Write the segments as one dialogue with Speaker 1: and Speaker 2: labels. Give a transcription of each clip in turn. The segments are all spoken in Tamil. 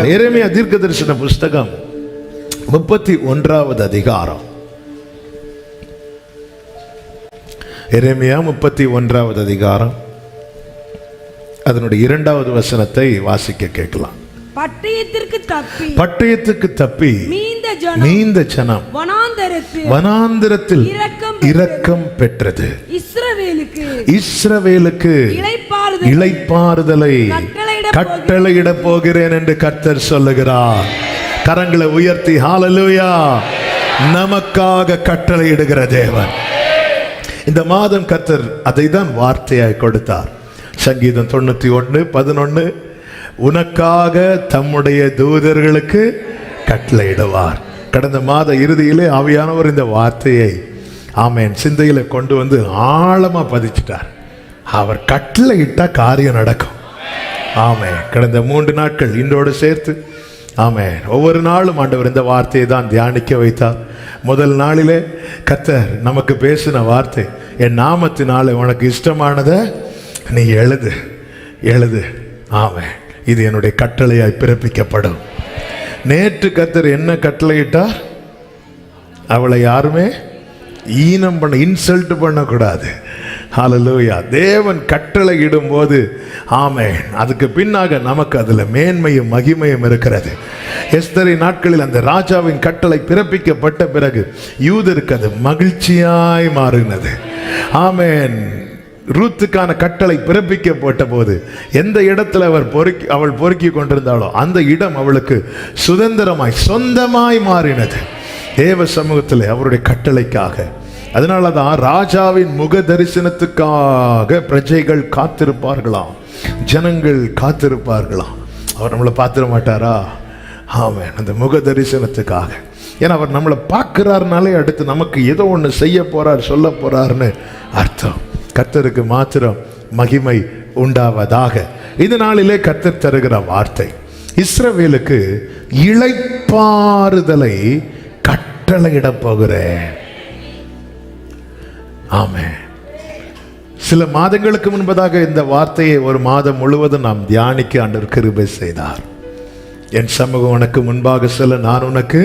Speaker 1: எரேமியா தீர்க்கதரிசன புஸ்தகம் 31வது அதிகாரம். எரேமியா 31வது அதிகாரம் அதனுடைய 2வது வசனத்தை வாசிக்க கேட்கலாம். பட்டயத்துக்கு தப்பி மீந்த ஜனம் வனாந்தரத்தில் இரக்கம் பெற்றது. இஸ்ரவேலுக்கு இளைப்பாறுதலை கட்டளையிட போகிறேன் என்று கர்த்தர் சொல்லுகிறார். கரங்களை உயர்த்தி ஹல்லேலூயா. நமக்காக கட்டளையிடுகிற தேவன். இந்த மாதம் கர்த்தர் அதை தான் வார்த்தையாய் கொடுத்தார். சங்கீதம் 91:11 உனக்காக தம்முடைய தூதர்களுக்கு கட்டளையிடுவார். கடந்த மாத இறுதியிலே ஆவியானவர் இந்த வார்த்தையை ஆமென் சிந்தையில கொண்டு வந்து ஆழமா பதிச்சிட்டார். அவர் கட்டளையிட்டா காரியம் நடக்கும். ஆமென். கடந்த 3 நாட்கள் இன்றோடு சேர்த்து ஆமென் ஒவ்வொரு நாளும் ஆண்டவர் இந்த வார்த்தையை தான் தியானிக்க வைத்தார். முதல் நாளிலே கர்த்தர் நமக்கு பேசின வார்த்தை, என் நாமத்தினாலே உனக்கு இஷ்டமானதை நீ எழுது. ஆமென். இது என்னுடைய கட்டளையாய் பிறப்பிக்கப்படும். நேற்று கர்த்தர் என்ன கட்டளையிட்டார்? அவளை யாருமே இன்சல்ட் பண்ணக்கூடாது. ஹல்லேலூயா. தேவன் கட்டளை இடும்போது ஆமென் அதுக்கு பின்னாக நமக்கு அதுல மேன்மையும் மகிமையும் இருக்கிறது. எஸ்தரை நாட்களில் அந்த ராஜாவின் கட்டளை பிறப்பிக்கப்பட்ட பிறகு யூதருக்கு அது மகிழ்ச்சியாய் மாறினது. ஆமென். ரூத்துக்கான கட்டளை பிறப்பிக்கப்பட்ட போது எந்த இடத்துல அவள் பொறுக்கி கொண்டிருந்தாளோ அந்த இடம் அவளுக்கு சுதந்திரமாய் சொந்தமாய் மாறினது தேவ சமூகத்தில் அவருடைய கட்டளைக்காக. அதனாலதான் ராஜாவின் முக தரிசனத்துக்காக பிரஜைகள் காத்திருப்பார்களாம், ஜனங்கள் காத்திருப்பார்களாம். அவர் நம்மளை பார்த்துட மாட்டாரா? ஆமென். அந்த முக தரிசனத்துக்காக. ஏன்னா அவர் நம்மளை பார்க்கிறாருனாலே அடுத்து நமக்கு ஏதோ ஒன்று செய்ய போறார், சொல்ல போறாருன்னு அர்த்தம். கர்த்தருக்கு மாத்திரம் மகிமை உண்டாவதாக. இந்த நாளிலே கர்த்தர் தருகிற வார்த்தை, இஸ்ரவேலுக்கு இளைப்பாறுதலை கட்டளையிட போகிறேன். ஆமென். சில மாதங்களுக்கு முன்பதாக இந்த வார்த்தையை ஒரு மாதம் முழுவதும் நாம் தியானிக்க ஆண்டவர் கிருபை செய்தார். என் சமூகம் உனக்கு முன்பாக சொல்ல, நான் உனக்கு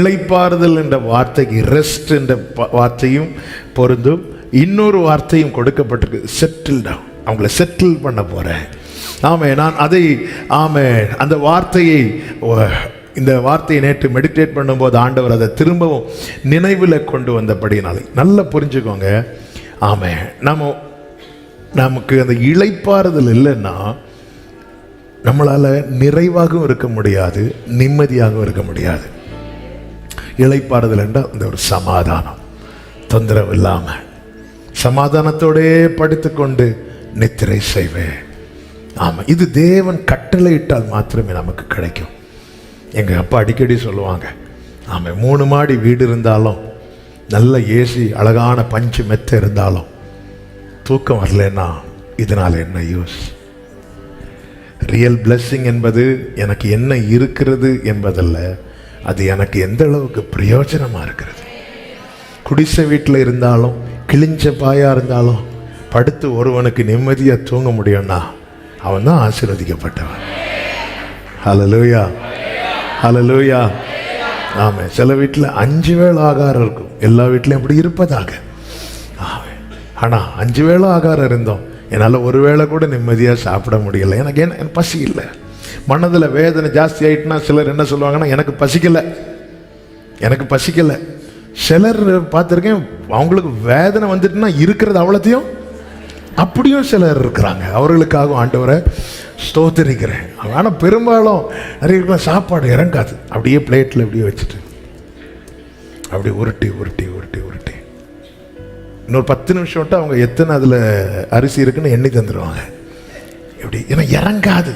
Speaker 1: இளைப்பாறுதல் என்ற வார்த்தைக்கு ரெஸ்ட் என்ற வார்த்தையும் பொருந்தும். இன்னொரு வார்த்தையும் கொடுக்கப்பட்டிருக்கு, செட்டில் டவுன். அவங்கள செட்டில் பண்ண போறேன். ஆமென். நான் அதை ஆமென் அந்த வார்த்தையை இந்த வார்த்தையை நேற்று மெடிடேட் பண்ணும்போது ஆண்டவர் அதை திரும்பவும் நினைவில் கொண்டு வந்தபடினாலே நல்லா புரிஞ்சுக்கோங்க. ஆமென். நமக்கு அந்த இளைப்பாறுதல் இல்லைன்னா நம்மளால நிறைவாகவும் இருக்க முடியாது, நிம்மதியாகவும் இருக்க முடியாது. இளைப்பாறுதல் என்றால் அந்த ஒரு சமாதானம், தொந்தரவு இல்லாம சமாதானத்தோடே படுத்துக்கொண்டு நித்திரை செய்வேன். ஆமா, இது தேவன் கட்டளையிட்டால் மாத்திரமே நமக்கு கிடைக்கும். எங்க அப்பா அடிக்கடி சொல்லுவாங்க, ஆமா 3 மாடி வீடு இருந்தாலும் நல்ல ஏசி அழகான பஞ்சு மெத்த இருந்தாலும் தூக்கம் வரலன்னா இதனால என்ன யூஸ்? ரியல் பிளெஸ்ஸிங் என்பது எனக்கு என்ன இருக்கிறது என்பதல்ல, அது எனக்கு எந்த அளவுக்கு பிரயோஜனமா இருக்கிறது. குடிசை வீட்டில் இருந்தாலும் கிழிஞ்ச பாயா இருந்தாலும் படுத்து ஒருவனுக்கு நிம்மதியா தூங்க முடியும்னா அவன் தான் ஆசீர்வதிக்கப்பட்டவன். ஹல்லேலூயா, ஹல்லேலூயா. ஆமாம். சில வீட்டில் 5 வேளை ஆகாரம் இருக்கும், எல்லா வீட்லையும் அப்படி இருப்பதாக. ஆனால் 5 வேளை ஆகாரம் இருந்தோம், என்னால் ஒரு வேளை கூட நிம்மதியாக சாப்பிட முடியலை. எனக்கு பசி இல்லை. மனதில் வேதனை ஜாஸ்தி ஆகிட்டுனா சிலர் என்ன சொல்லுவாங்கன்னா, எனக்கு பசிக்கலை. சிலர் பார்த்துருக்கேன், அவங்களுக்கு வேதனை வந்துட்டுனா இருக்கிறது அவ்வளோத்தையும் அப்படியும் சிலர் இருக்கிறாங்க. அவர்களுக்காகவும் ஆண்டவரை ஸ்தோத்திரிக்கிறேன். ஆனால் பெரும்பாலும் நிறைய இருக்கலாம், சாப்பாடு இறங்காது, அப்படியே பிளேட்டில் இப்படியே வச்சுட்டு அப்படியே உருட்டி உருட்டி உருட்டி உருட்டி இன்னொரு 10 நிமிஷம் விட்டு அவங்க எத்தனை அதில் அரிசி இருக்குன்னு எண்ணி தந்துடுவாங்க. எப்படி? ஏன்னா இறங்காது.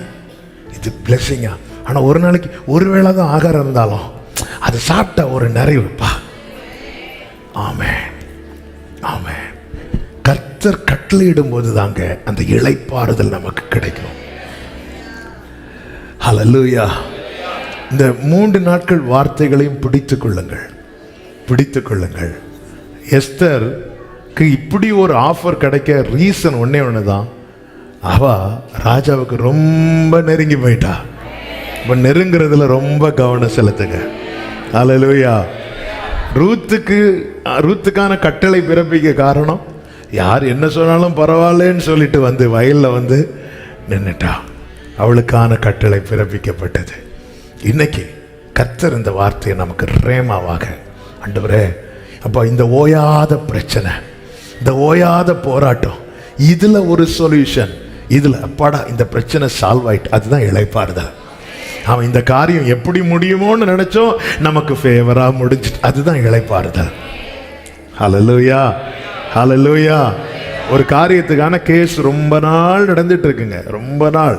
Speaker 1: இது பிளெஸ்ஸிங்கா. ஆனால் ஒரு நாளைக்கு ஒரு வேளை தான் ஆகாரம் இருந்தாலும் அதை சாப்பிட்டா ஒரு நிறைவுப்பா. ஆமென், ஆமென். கர்த்தர் கட்டளையிடும் போது தாங்க அந்த இளைப்பாறுதல் நமக்கு கிடைக்கும். ஹல்லேலூயா. இந்த 3 நாட்கள் வார்த்தைகளையும் பிடித்துக் கொள்ளுங்கள். எஸ்தருக்கு இப்படி ஒரு ஆஃபர் கிடைக்க ரீசன் ஒண்ணே ஒன்று தான். அவ ராஜாவுக்கு ரொம்ப நெருங்கி போயிட்டா. இப்போ நெருங்கிறதுல ரொம்ப கவனம் செலுத்துங்க. அல்லேலூயா. ரூத்துக்கான கட்டளை பிறப்பிக்க காரணம், யார் என்ன சொன்னாலும் பரவாயில்லன்னு சொல்லிட்டு வந்து வயலில் வந்து நின்றுட்டா. அவளுக்கான கட்டளை பிறப்பிக்கப்பட்டது. இன்னைக்கு கர்த்தர் இந்த வார்த்தையை நமக்கு ரேமாவாக, ஆண்டவரே அப்போ இந்த ஓயாத பிரச்சனை, இந்த ஓயாத போராட்டம், இதில் ஒரு சொல்யூஷன், இதில் அப்பாடா இந்த பிரச்சனை சால்வ் ஆயிட்டு, அதுதான் இளைப்பாறுதல். அவன் இந்த காரியம் எப்படி முடியுமோன்னு நினைச்சோம், நமக்கு ஃபேவரா முடிஞ்சிட்டு, அதுதான் இளைப்பாறுதல். ஹல்லேலூயா, ஹல்லேலூயா. ஒரு காரியத்துக்கான கேஸ் ரொம்ப நாள் நடந்துட்டு இருக்குங்க, ரொம்ப நாள்.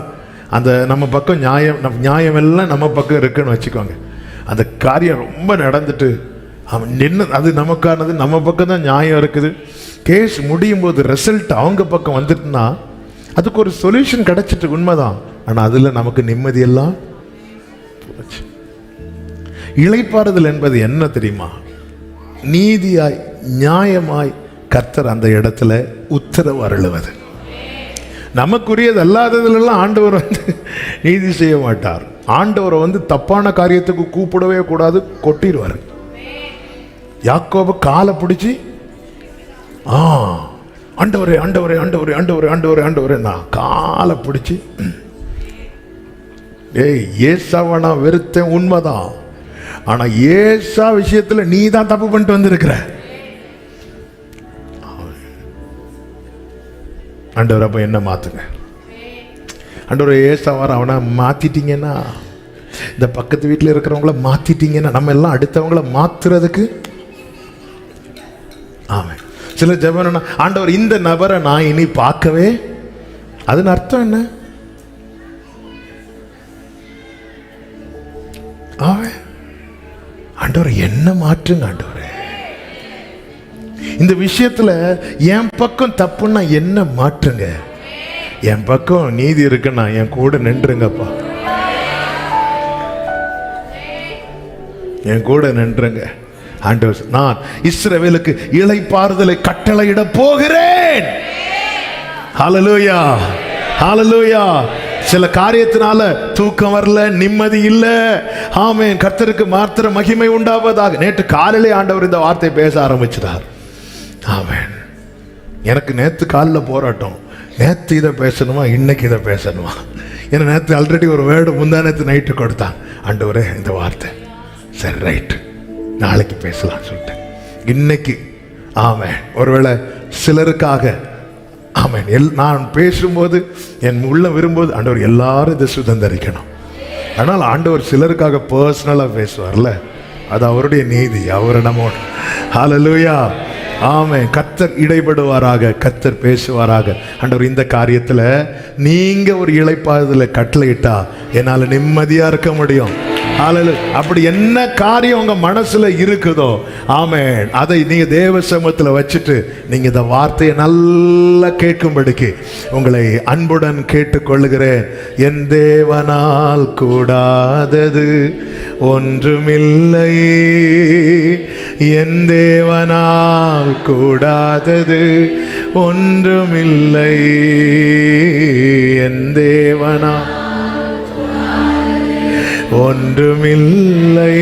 Speaker 1: அந்த நம்ம பக்கம் நியாயம் எல்லாம் நம்ம பக்கம் இருக்குன்னு வச்சுக்கோங்க. அந்த காரியம் ரொம்ப நடந்துட்டு அவன் நின்று, அது நமக்கானது, நம்ம பக்கம் தான் நியாயம் இருக்குது. கேஸ் முடியும் போது ரிசல்ட் அவங்க பக்கம் வந்துட்டுனா அதுக்கு ஒரு சொல்யூஷன் கிடைச்சிட்டு, உண்மைதான். ஆனால் அதில் நமக்கு நிம்மதியெல்லாம் போச்சு. இளைப்பாறுதல் என்பது என்ன தெரியுமா? நீதியாய் நியாயமாய் கர்த்தர் அந்த இடத்துல உத்தரவு அருளுவது. நமக்குரியது அல்லாததுலாம் ஆண்டவர் வந்து நீதி செய்ய மாட்டார். ஆண்டவரை வந்து தப்பான காரியத்துக்கு கூப்பிடவே கூடாது, கொட்டிடுவார். யாக்கோபு காலை பிடிச்சி ஆண்டவரே ஆண்டவரே ஆண்டவரே ஆண்டவரே ஆண்டவரே ஆண்டவரே நான் காலை பிடிச்சி, ஏசாவை நான் வெறுத்தேன், உண்மைதான். ஆனா ஏசா விஷயத்துல நீ தான் தப்பு பண்ணிட்டு வந்திருக்கிற. ஆண்டவர் அப்ப என்ன மாத்துங்க. ஆண்டவர் ஏசாவார அவனை மாத்திட்டீங்கன்னா, இந்த பக்கத்து வீட்டில் இருக்கிறவங்கள மாத்திட்டீங்கன்னா, நம்ம எல்லாம் அடுத்தவங்கள மாத்துறதுக்கு. ஆமாம். சில ஜெபம், ஆண்டவர் இந்த நபரை நான் இனி பார்க்கவே, அதுன்னு அர்த்தம் என்ன? ஆண்டவர் என்ன மாற்றுங்க. ஆண்டவர் இந்த விஷயத்துல என் பக்கம் தப்புன்னா என்ன மாற்றுங்க. என் பக்கம் நீதி இருக்குன்னா என் கூட நின்றுங்கப்பா, என் கூட நின்றுங்க. ஆண்டவர், நான் இஸ்ரவேலுக்கு இளைப்பாறுதலை கட்டளையிட போகிறேன். ஹல்லேலூயா, ஹல்லேலூயா. சில காரியத்தினால தூக்கம் வரல, நிம்மதி இல்ல. ஆமென். கர்த்தருக்கு மாத்திர மகிமை உண்டாவதாக. நேற்று காலையிலே ஆண்டவர் இந்த வார்த்தை பேச ஆரம்பிச்சிட்டார். ஆமென். எனக்கு நேற்று காலில் போராட்டம், நேற்று இதை பேசணுமா இன்னைக்கு இதை பேசணுமா? ஏன்னா நேற்று ஆல்ரெடி ஒரு வேர்டு முந்தா நேற்று நைட்டு கொடுத்தான். ஆண்டவரே இந்த வார்த்தை சரி, ரைட்டு, நாளைக்கு பேசலாம் சொல்லிட்டேன். இன்னைக்கு ஆமென். ஒருவேளை சிலருக்காக ஆமென், நான் பேசும்போது என் உள்ள விரும்பும்போது ஆண்டவர் எல்லாரும் இதை சுதந்திரிக்கணும். ஆனால் ஆண்டவர் சிலருக்காக பர்சனலாக பேசுவார்ல, அது அவருடைய நீதி, அவரிடமோடு. ஹல்லேலூயா, ஆமென். கர்த்தர் இடைபடுவாராக, கர்த்தர் பேசுவாராக. ஆண்டவர் இந்த காரியத்தில் நீங்க ஒரு இளைப்பாறுதலை கட்டளையிட்டா என்னால் நிம்மதியா இருக்க முடியும். அப்படி என்ன காரியம் உங்க மனசுல இருக்குதோ, ஆமென், அதை நீங்க தேவ சமூகத்தில் வச்சுட்டு நீங்க இந்த வார்த்தையை நல்லா கேட்கும்படிக்கு உங்களை அன்புடன் கேட்டுக்கொள்ளுகிறேன். என் தேவனால் கூடாதது ஒன்றுமில்லை, என் தேவனால் கூடாதது ஒன்றுமில்லை, என் தேவனால் ஒன்றுமில்லை,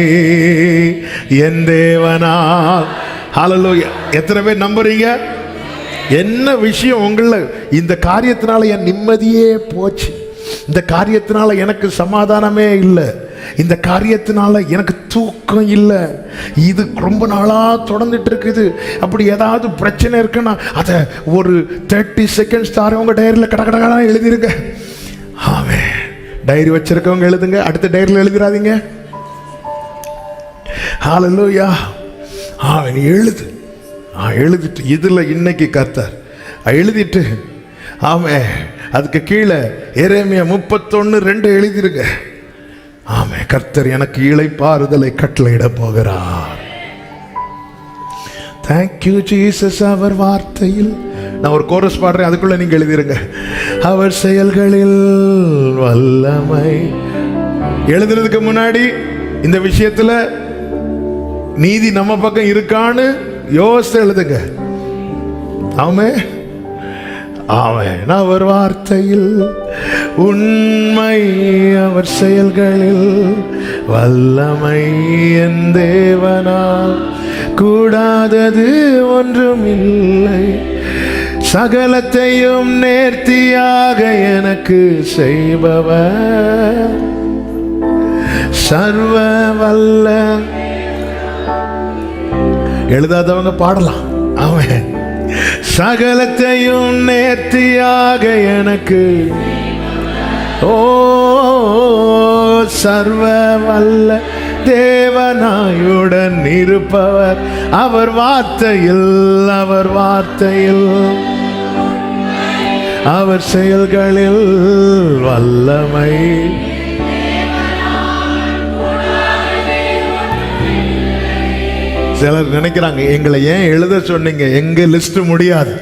Speaker 1: என் தேவனால். ஹல்லேலூயா. எத்தனை பேர் நம்புறீங்க? என்ன விஷயம் உங்கள இந்த காரியத்தினால என் நிம்மதியே போச்சு, இந்த காரியத்தினால எனக்கு சமாதானமே இல்லை, இந்த காரியத்தினால எனக்கு தூக்கம் இல்லை, இது ரொம்ப நாளா தொடர்ந்துட்டு இருக்குது, அப்படி ஏதாவது பிரச்சனை இருக்குன்னா அதை ஒரு 30 செகண்ட்ஸ் தார உங்க டைரியில் கடகடகடா எழுதிருங்க. ஆமென். டைரி வச்சிருக்கவங்க எழுதுங்க, அடுத்த டைரியில் எழுதிடாதீங்க. ஹல்லேலூயா. நீ எழுதிட்டு இதுல இன்னைக்கு கர்த்தர் எழுதிட்டு, ஆமே, அதுக்கு கீழே எரேமியா 31:2 எழுதிருங்க. ஆமே, கர்த்தர் எனக்கு இளைப்பாறுதலை கட்டளையிட போகிறார். Thank you Jesus. அவர் வார்த்தையில், நான் ஒரு கோரஸ் பாடுறேன், அதுக்குள்ள நீங்க எழுதிருங்க. அவர் செயல்களில் வல்லமை. எழுதுறதுக்கு முன்னாடி இந்த விஷயத்துல நீதி நம்ம பக்கம் இருக்கான்னு யோசித்து எழுதுங்க. ஆமே, ஆமென். அவர் வார்த்தையில் உண்மை, அவர் செயல்களில் வல்லமை. என் தேவனால் கூடாதது ஒன்றுமில்லை. சகலத்தையும் நேர்த்தியாக எனக்கு செய்பவர் சர்வ வல்ல. எழுதாதவங்க பாடலாம். ஆமென். சகலத்தையும் நேர்த்தியாக எனக்கு, ஓ சர்வ வல்ல தேவனாயுடன் இருப்பவர். அவர் வார்த்தையில், அவர் வார்த்தையில், அவர் செயல்களில் வல்லமை. சிலர் நினைக்கிறாங்க, எங்களை ஏன் எழுத சொன்னீங்க, எங்க லிஸ்ட் முடியாது.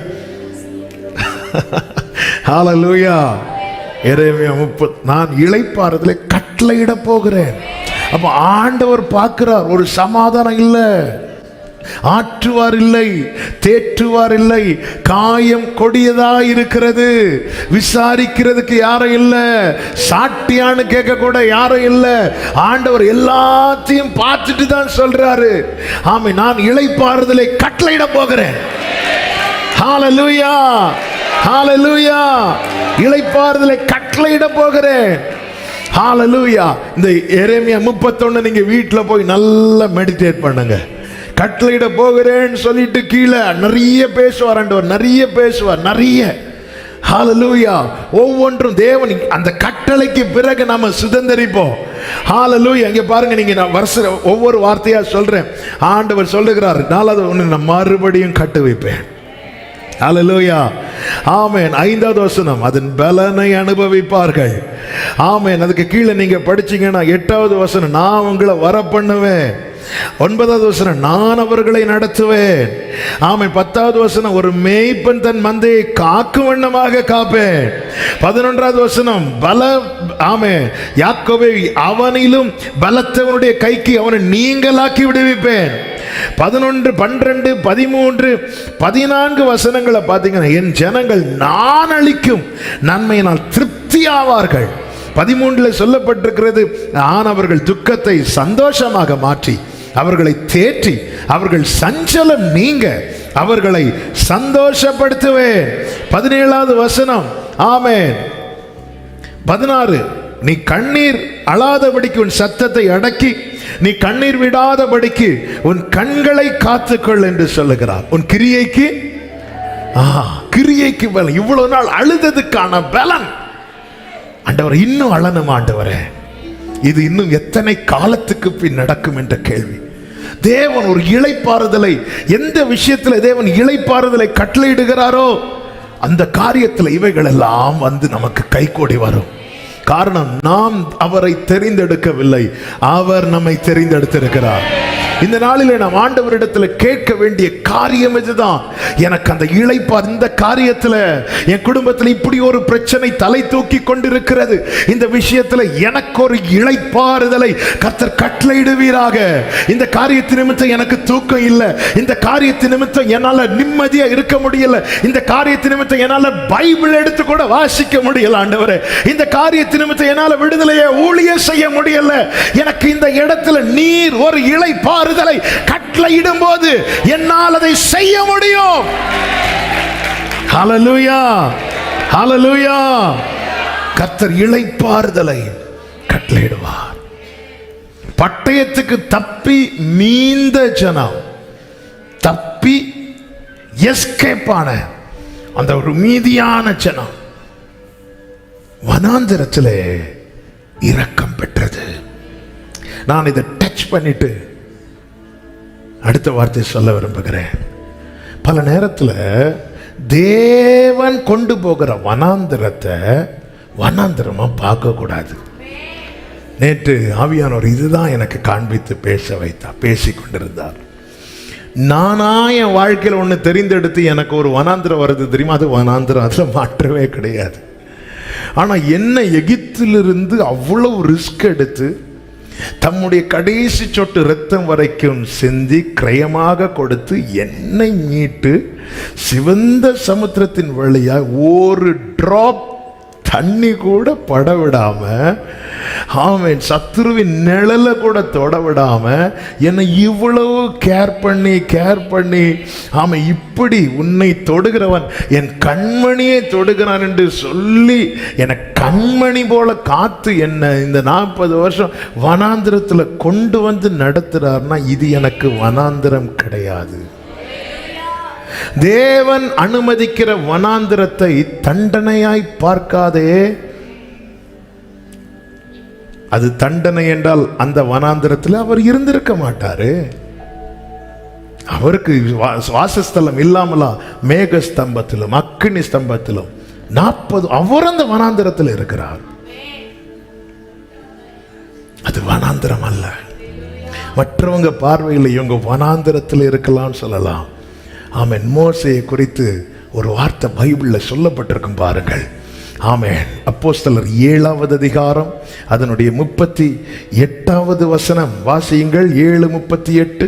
Speaker 1: ஹல்லேலூயா. எரேமியா 30, நான் இளைப்பாறுதலை கட்டளையிட போகிறேன். அப்ப ஆண்டவர் பார்க்கிறார், ஒரு சமாதானம் இல்லை, ஆற்றுவார் இல்லை, தேற்றுவார் இல்லை, காயம் கொடியதா இருக்கிறது, விசாரிக்கிறதுக்கு யாரும் இல்லை, சாட்டியான்னு கேட்க கூட யாரும் இல்லை. ஆண்டவர் எல்லாத்தையும் பார்த்துட்டு தான் சொல்றாரு. ஆமே, நான் இளைப்பாறுதலை கட்டளையிட போகிறேன். ஹல்லேலூயா, ஹல்லேலூயா. இளைப்பாறுதலை கட்டளையிட போகிறேன். ஹல்லேலூயா. இந்த எரேமியா 31 நீங்க வீட்டுல போய் நல்லா மெடிடேட் பண்ணுங்க. கட்டளையிட போகிறேன்னு சொல்லிட்டு கீழே நிறைய பேசுவார் ஆண்டவர், நிறைய பேசுவார், நிறைய. ஹல்லேலூயா. ஒவ்வொன்றும் தேவன் அந்த கட்டளைக்கு பிறகு நம்ம சுதந்தரிப்போம். ஹல்லேலூயா. இங்க பாருங்க, நீங்க நான் வருஷ ஒவ்வொரு வார்த்தையா சொல்றேன். ஆண்டவர் சொல்லுகிறார், 4வது ஒன்று நான் மறுபடியும் கட்டு வைப்பேன். ஹல்லேலூயா. ஆமென். 5வது வசனம், அதன் பலனை அனுபவிப்பார்கள். ஆமென். அதுக்கு கீழே நீங்க படிச்சீங்கன்னா 8வது வசனம், நான் உங்களை வர பண்ணுவேன். 9வது வசனம், நான் அவர்களை நடத்துவேன். ஆமென். 10வது வசனம், ஒரு மேய்ப்பன் தன் மந்தையை காக்கும் வண்ணமாக காப்பேன். 11வது வசனம், ஆமென், யாக்கோபை அவனிலும் பலத்தவனுடைய கைக்கு அவனை நீங்களாக்கி விடுவிப்பேன். 11, 12, 13, 14 வசனங்களை பார்த்தீங்கன்னா, என் ஜனங்கள் நான் அளிக்கும் நன்மையினால் திருப்தி ஆவார்கள். 13 சொல்லப்பட்டிருக்கிறது, நான் அவர்கள் துக்கத்தை சந்தோஷமாக மாற்றி அவர்களை தேற்றி அவர்கள் சஞ்சலம் நீங்க அவர்களை சந்தோஷப்படுத்துவேன். 17வது வசனம், ஆமென். 16, நீ கண்ணீர் அழாதபடிக்கு உன் சத்தத்தை அடக்கி நீ கண்ணீர் விடாதபடிக்கு உன் கண்களை காத்துக்கொள் என்று சொல்லுகிறார். உன் கிரியைக்கு, கிரியைக்கு பலன். இவ்வளவு நாள் அழுததுக்கான பலன். ஆண்டவர் இன்னும் அழணும் ஆண்டவரே, இது இன்னும் எத்தனை காலத்துக்கு பின் நடக்கும் என்ற கேள்வி. தேவன் ஒரு இளைப்பாறுதலை, எந்த விஷயத்தில் தேவன் இளைப்பாறுதலை கட்டளையிடுகிறாரோ அந்த காரியத்தில் இவைகள் எல்லாம் வந்து நமக்கு கைகூடி வரும். காரணம், நாம் அவரை தெரிந்தெடுக்கவில்லை, அவர் நம்மை தெரிந்தெடுத்திருக்கிறார். இந்த நாளிலே நாம் ஆண்டவரிடத்தில் கேட்க வேண்டிய காரியம் இதுதான். எனக்கு அந்த இளைப்பாறு, இந்த காரியத்தில் என் குடும்பத்தில் இப்படி ஒரு பிரச்சனை தலை தூக்கி கொண்டிருக்கிறது, இந்த விஷயத்தில் எனக்கு ஒரு இளைப்பாறுதலை கர்த்தர் கட்டளையிடுவீராக. இந்த காரியத்தின் நிமித்தம் எனக்கு தூக்கம் இல்லை, இந்த காரியத்தின் நிமித்தம் என்னால் நிம்மதியா இருக்க முடியல, இந்த காரியத்தின் நிமித்தம் என்னால் பைபிள் எடுத்து கூட வாசிக்க முடியல ஆண்டவரே, இந்த காரியத்தின் நிமித்தம் என்னால் விடுதலையை ஊழியம் செய்ய முடியல, எனக்கு இந்த இடத்துல நீர் ஒரு இளைப்பாறுதலை கட்டளையிடும் போது என்னால் அதை செய்ய முடியும். ஹல்லேலூயா, ஹல்லேலூயா. கர்த்தர் இளைப்பாறுதலை கட்டளையிடுவார். பட்டயத்துக்கு தப்பி மீந்த ஜனம், தப்பி எஸ்கேப் ஆன அந்த ஒரு மீதியான ஜனம் வனாந்திரத்திலே இரக்கம் பெற்றது. நான் இதை டச் பண்ணிட்டு அடுத்த வார்த்தை சொல்ல விரும்புகிறேன். பல நேரத்தில் தேவன் கொண்டு போகிற வனாந்திரத்தை வனாந்திரமா பார்க்க கூடாது. நேற்று ஆவியானவர் இதுதான் எனக்கு காண்பித்து பேசி கொண்டிருந்தார். நானா என் வாழ்க்கையில் ஒன்று தெரிந்தெடுத்து எனக்கு ஒரு வனாந்திரம் வருது தெரியுமா, அது வனாந்திரம், அதில் மாற்றவே கிடையாது. ஆனால் என்ன எகிப்திலிருந்து அவ்வளவு ரிஸ்க் எடுத்து தம்முடைய கடைசி சொட்டு இரத்தம் வரைக்கும் சிந்தி கிரயமாக கொடுத்து என்னை மீட்டு சிவந்த சமுத்திரத்தின் வழியா ஒரு டிராப் தண்ணி கூட பட விடாம, ஆமென், சத்துருவின் நிழல கூட தொட விடாம என்னை இவ்வளவு கேர் பண்ணி ஆமா, இப்படி உன்னை தொடுகிறவன் என் கண்மணியை தொடுகிறான் என்று சொல்லி என்னை கண்மணி போல காத்து என்ன இந்த 40 வருஷம் வனாந்திரத்தில் கொண்டு வந்து நடத்துறார்னா இது எனக்கு வனாந்திரம் கிடையாது. தேவன் அனுமதிக்கிற வனாந்திரத்தை தண்டனையாய் பார்க்காதே. அது தண்டனை என்றால் அந்த வனாந்திரத்தில் அவர் இருந்திருக்க மாட்டாரு. அவருக்கு வாசஸ்தலம் இல்லாமலா மேக ஸ்தம்பத்திலும் அக்கினி ஸ்தம்பத்திலும் 40 அவர் அந்த வனாந்திரத்தில் இருக்கிறார். அது வனாந்திரம் அல்ல. மற்றவங்க பார்வையில் இவங்க வனாந்திரத்தில் இருக்கலாம்னு சொல்லலாம். ஆமென். மோசேயை குறித்து ஒரு வார்த்தை பைபிளில் சொல்லப்பட்டிருக்கும் பாருங்கள். ஆமென். அப்போஸ்தலர் 7வது அதிகாரம் அதனுடைய 38வது வசனம் வாசியுங்கள். 7:38.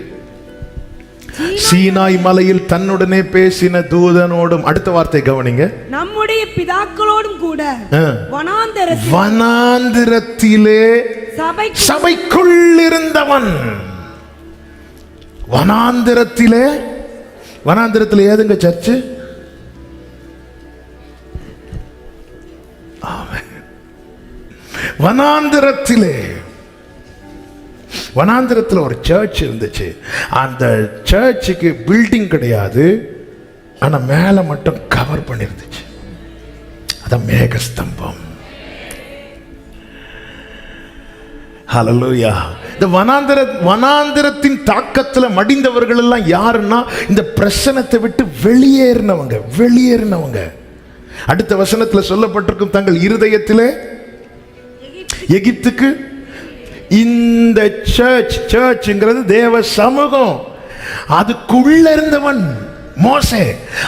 Speaker 1: சீனாய் மலையில் தன்னுடனே பேசின தூதனோடும், அடுத்த வார்த்தை கவனிங்க, நம்முடைய பிதாக்களோடும் கூட வனாந்திரத்திலே சபைக்குள் இருந்தவன். வனாந்திரத்தில் ஏதுங்க சர்ச்சு? வனாந்திரத்தில் ஒரு சர்ச் இருந்துச்சு. அந்த சர்ச்சுக்கு பில்டிங் கிடையாது, ஆனா மேல மட்டும் கவர் பண்ணிருந்துச்சு. அதான் மேகஸ்தம்பம். ஹல்லேலூயா. இந்த வனாந்திரத்தின் தாக்கத்தில் மடிந்தவர்கள் எல்லாம் யாருன்னா இந்த பிரசனத்தை விட்டு வெளியேறினவங்க. அடுத்த வசனத்தில் சொல்லப்பட்டிருக்கும், தங்கள் இருதயத்திலே எகிப்துக்கு. இந்த சர்ச்ங்கிறது தேவ சமூகம். அதுக்குள்ள இருந்தவன் மோசே.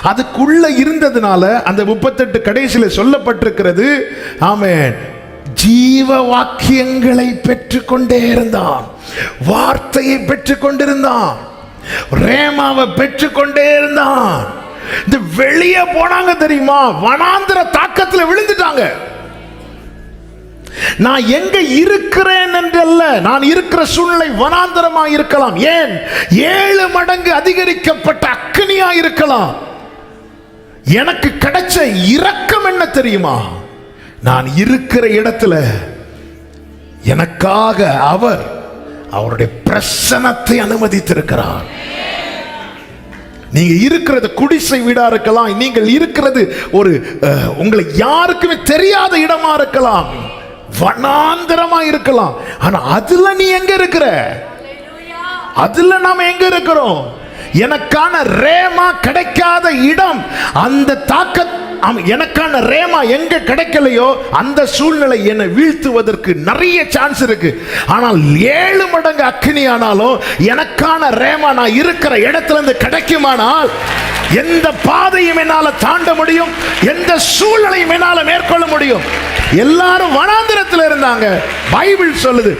Speaker 1: அதுக்குள்ள இருந்ததுனால அந்த 38 கடைசியில் சொல்லப்பட்டிருக்கிறது, ஆமென், ஜீவ வாக்கியங்களை பெற்றுக்கொண்டே இருந்தான், வார்த்தையை பெற்றுக்கொண்டிருந்தான், ரேமாவை பெற்றுக்கொண்டே இருந்தான். இந்த வெளியே போனாங்க தெரியுமா, வனாந்திர தாக்கத்தில் விழுந்துட்டாங்க. நான் எங்க இருக்கிறேன் என்றல்ல, நான் இருக்கிற சூழ்நிலை வனாந்தரமா இருக்கலாம். ஏன் 7 மடங்கு அதிகரிக்கப்பட்ட அக்கினியா இருக்கலாம். எனக்கு கிடைச்ச இரக்கம் என்ன தெரியுமா, நான் இருக்கிற இடத்துல எனக்காக அவருடைய பிரசன்னத்தை அனுமதித்திருக்கிறார். நீங்க இருக்கிறது குடிசை வீடா இருக்கலாம், நீங்கள் இருக்கிறது ஒரு உங்களுக்கு யாருக்குமே தெரியாத இடமா இருக்கலாம், வனாந்தரமா இருக்கலாம். ஆனா அதுல நீ எங்க இருக்கிற? அதுல நாம எங்க இருக்கிறோம்? எனக்கான ரேமா கிடைக்காத இடம், அந்த தாக்க எனக்கான ரேமா எங்க கிடைக்கலையோ அந்த சூழ்நிலை என்னை வீழ்த்துவதற்கு நிறைய சான்ஸ் இருக்கு. ஆனால் 7 மடங்கு அக்கினி ஆனாலும் எனக்கான ரேமா நான் இருக்கிற இடத்துல இருந்து கிடைக்குமானால் எந்த பாதையும் என்னால தாண்ட முடியும், எந்த சூழ்நிலையும் என்னால மேற்கொள்ள முடியும். எல்லாரும் வனாந்திரத்தில் இருந்தாங்க. பைபிள் சொல்லுது,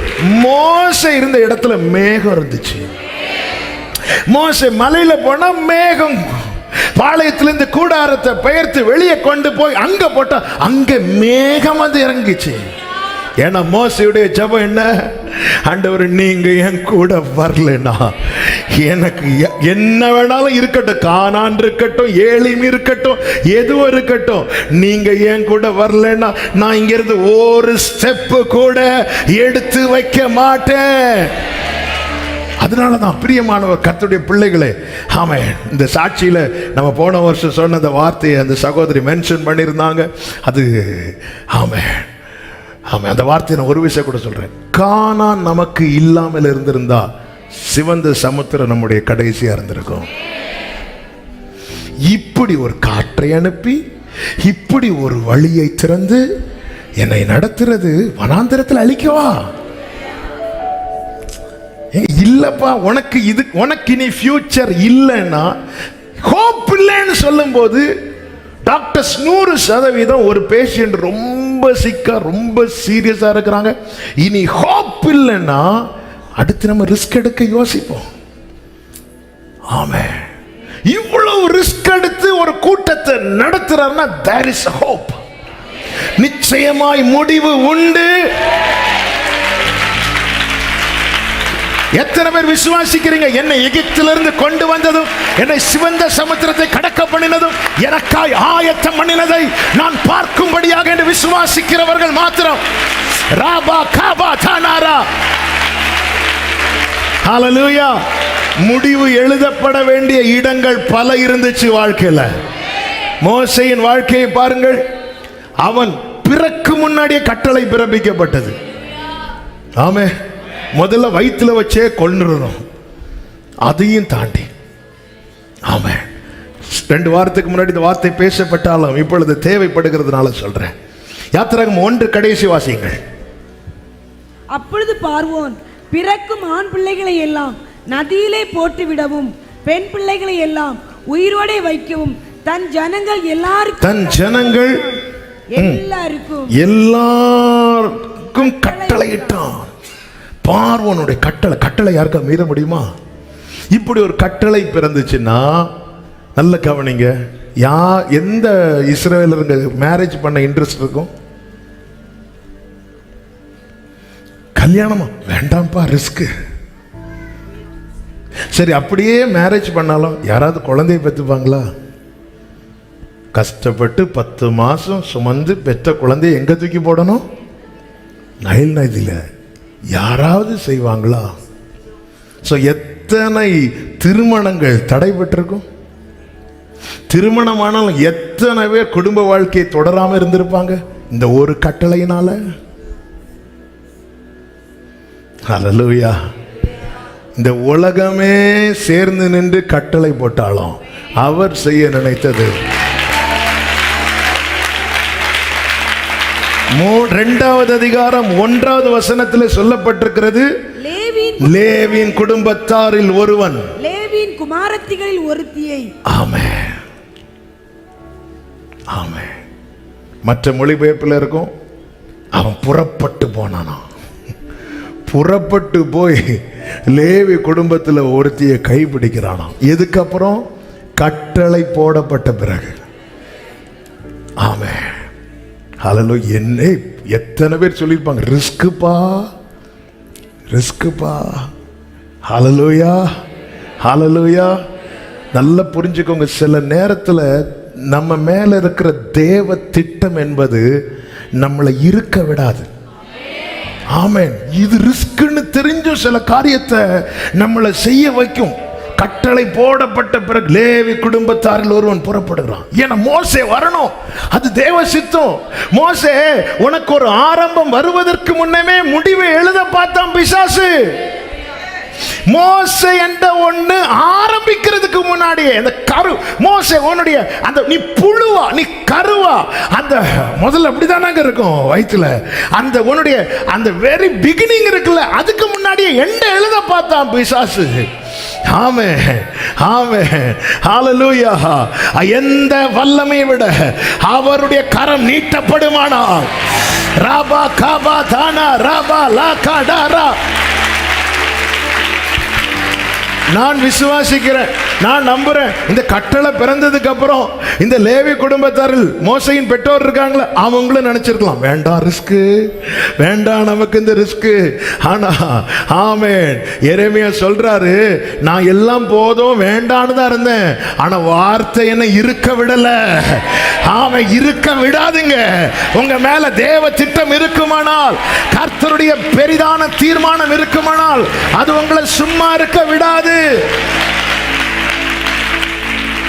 Speaker 1: மோசே இருந்த இடத்துல மேகம் இருந்துச்சு. மோசே மலையில போனா மேகம், பாளையத்திலிருந்து கூடாரத்தை பெயர்த்து வெளியே கொண்டு போய் அங்க போட்டா அங்க மேகம் வந்து இறங்கிச்சு. ஏன்னா மோசையுடைய ஜெபம் என்ன? ஆண்டவர், நீங்க என் கூட வரலனா எனக்கு என்ன வேணாலும் இருக்கட்டும், கானான் இருக்கட்டும், ஏலிம் இருக்கட்டும், எதுவும் இருக்கட்டும், நீங்க என் கூட வரலனா நான் இங்க இருந்து ஒரு ஸ்டெப் கூட எடுத்து வைக்க மாட்டேன். அதனாலதான் பிரியமானவர் கர்த்தருடைய பிள்ளைகளே, ஆமென், இந்த சாட்சியில நம்ம போன வருஷம் சொன்ன அந்த வார்த்தையை அந்த சகோதரி மென்ஷன் பண்ணியிருந்தாங்க. அது ஆமென், ஆமென், அந்த வார்த்தையை நான் ஒரு விஷயம் கூட சொல்றேன். கானான் நமக்கு இல்லாமல் இருந்திருந்தா சிவந்த சமுத்திரம் நம்முடைய கடைசியா இருந்திருக்கும். இப்படி ஒரு காற்றை அனுப்பி இப்படி ஒரு வழியை திறந்து என்னை நடத்துறது வனாந்திரத்தில் அழிக்கவா? இல்லப்பா, உனக்கு இனி ஃபியூச்சர் இல்லைன்னா, ஹோப் இல்லைன்னு சொல்லும் போது டாக்டர்ஸ் 100% ஒரு பேஷண்ட் ரொம்ப சிக்கா, ரொம்ப சீரியஸா இருக்கிறாங்க, இனி ஹோப் இல்லைன்னா அடுத்து நம்ம ரிஸ்க் எடுக்க யோசிப்போம். ஆமென். இவ்வளவு ரிஸ்க் எடுத்து ஒரு கூட்டத்தை நடத்துறாருன்னா there is hope. நிச்சயமாய் முடிவு உண்டு. எத்தனை பேர் விசுவாசிக்கிறீங்க? என்னை எகிப்திலிருந்து கொண்டு வந்ததும், என்னை சிவந்த சமுத்திரத்தை கடக்க பண்ணினதும், எனக்காய் ஆயத்தம் பண்ணினதை நான் பார்க்கும்படியாக என்று விசுவாசிக்கிறவர்கள் மாத்திரம். ராபா காபா தானாரா. ஹல்லேலூயா. முடிவு எழுதப்பட வேண்டிய இடங்கள் பல இருந்துச்சு வாழ்க்கையில. மோசேயின் வாழ்க்கையை பாருங்கள். அவன் பிறக்கு முன்னாடியே கட்டளை பிறப்பிக்கப்பட்டது. ஆமே, முதல்ல வயிற்றுல வச்சே கொன்னுறணும், அதையும் தாண்டி. ஆமே, 2 வாரத்துக்கு முன்னாடி இந்த வார்த்தை பேசப்பட்டாலும் இப்பொழுது தேவைப்படுகிறதுனால சொல்றேன். யாத்திராகமம் 1 கடைசி வாசியுங்கள்.
Speaker 2: அப்பொழுது பார்வோன் பிறக்கும் ஆண் பிள்ளைகளை எல்லாம் நதியிலே போட்டு விடவும், பெண் பிள்ளைகளை எல்லாம் உயிரோடே வைக்கவும் தன் ஜனங்கள்
Speaker 1: எல்லாருக்கும் கட்டளையிட்டான். பார்வோனுடைய கட்டளை யாருக்கா மீற முடியுமா? இப்படி ஒரு கட்டளை பிறந்துச்சுன்னா நல்ல கவனிங்க. எந்த இஸ்ரவேலருங்க மேரேஜ் பண்ண இன்ட்ரெஸ்ட் இருக்கும்? கல்யாணமா வேண்டாம்ப்பா, ரிஸ்க். சரி, அப்படியே மேரேஜ் பண்ணாலும் யாராவது குழந்தைய பெற்றுப்பாங்களா? கஷ்டப்பட்டு 10 மாசம் சுமந்து பெற்ற குழந்தைய எங்க தூக்கி போடணும்? நைல் நதியில. யாராவது செய்வாங்களா? எத்தனை திருமணங்கள் தடைபட்டிருக்கும். திருமணமானாலும் எத்தனை பேர் குடும்ப வாழ்க்கையை தொடராம இருந்திருப்பாங்க இந்த ஒரு கட்டளையினால. ஹல்லேலூயா. இந்த உலகமே சேர்ந்து நின்று கட்டளை போட்டாலும் அவர் செய்ய நினைத்தது. 2வது அதிகாரம் 1வது வசனத்தில் சொல்லப்பட்டிருக்கிறது, லேவியின் குடும்பத்தாரில் ஒருவன்
Speaker 2: லேவியின் குமாரத்திகளில் ஒருத்தியை.
Speaker 1: ஆமென், ஆமென். மற்ற மொழிபெயர்ப்பில் இருக்கும், அவன் புறப்பட்டு போனானா. புறப்பட்டு போய் லேவி குடும்பத்தில் ஒருத்தியை கைப்பிடிக்கிறானா. எதுக்கப்புறம்? கட்டளை போடப்பட்ட பிறகு. ஆமென். ஹல்லேலூயா. என்ன எத்தனை பேர் சொல்லியிருப்பாங்க, ரிஸ்குப்பா, ரிஸ்குப்பா. ஹல்லேலூயா, ஹல்லேலூயா. நல்லா புரிஞ்சுக்கோங்க. சில நேரத்தில் நம்ம மேல இருக்கிற தேவ திட்டம் என்பது நம்மளை இருக்க விடாது. ஆமென். இது ரிஸ்க்னு தெரிஞ்சும் சில காரியத்தை நம்மளை செய்ய வைக்கும். கட்டளை போடப்பட்ட பிறகு லேவி குடும்பத்தாரில் ஒருவன் புறப்படுகிறான். ஏன்னா மோசே வரணும், அது தேவ சித்தம். மோசே உனக்கு ஒரு ஆரம்பம் வருவதற்கு முன்னமே முடிவை எழுத பார்த்தான் பிசாசு. மோசே என்ற ஒண்ணு ஆரம்பிக்கிறதுக்கு முன்னாடியே அந்த கரு, மோசே உன்னுடைய அந்த நீ புழுவா நீ கருவா, அந்த முதல்ல அப்படிதானாங்க இருக்கும் வயிற்றுல, அந்த உன்னுடைய அந்த வெரி பிகினிங் இருக்குல்ல, அதுக்கு முன்னாடியே எண்ட எழுத பார்த்தான் பிசாசு. ஆமென், ஆமென், ஹல்லேலூயா. எந்த வல்லமை விட அவருடைய கரம் நீட்டப்படுமானால், ராபா காபா தானா ராபா லா காடாரா. நான் விசுவாசிக்கிறேன், நான் நம்புறேன். இந்த கட்டளை பிறந்ததுக்கு அப்புறம் இந்த லேவி குடும்பத்தாரில் மோசையின் பெற்றோர் இருக்காங்களே, அவங்களும் நினைச்சிருக்கலாம், வேண்டாம் ரிஸ்க், வேண்டாம் நமக்கு இந்த ரிஸ்க். ஆனா ஆமென், எரேமியா சொல்றாரு, நான் எல்லாம் போதும் வேண்டான்னு தான் இருந்தேன், ஆனா வார்த்தை என்ன இருக்க விடல. ஆமென், இருக்க விடாதுங்க. உங்க மேல தேவ திட்டம் இருக்குமானால், கர்த்தருடைய பெரிதான தீர்மானம் இருக்குமானால், அது உங்களை சும்மா இருக்க விடாது.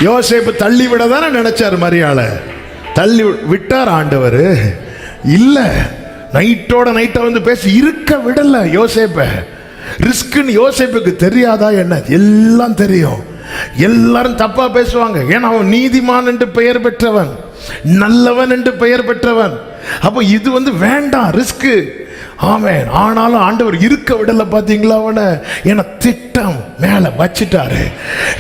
Speaker 1: யோசேப்பு தள்ளி விட தானே நினைச்சார், மரியாளை தள்ளி விட்டார் ஆண்டவர். இல்ல, நைட்டோட நைட்டா வந்து பேசி இருக்க விடல யோசேப்ப. ரிஸ்க்னு யோசேப்புக்கு தெரியாதா என்ன? எல்லாம் தெரியும். எல்லாரும் தப்பா பேசுவாங்க, ஏன்னா அவன் நீதிமான் என்று பெயர் பெற்றவன், நல்லவன் என்று பெயர் பெற்றவன். அப்போ இது வந்து வேண்டாம் ரிஸ்க். ஆமென். ஆனாலும் ஆண்டவர் இருக்க விடல. பாத்தீங்களா அவனை? என திட்டம் மேல வச்சிட்டாரு.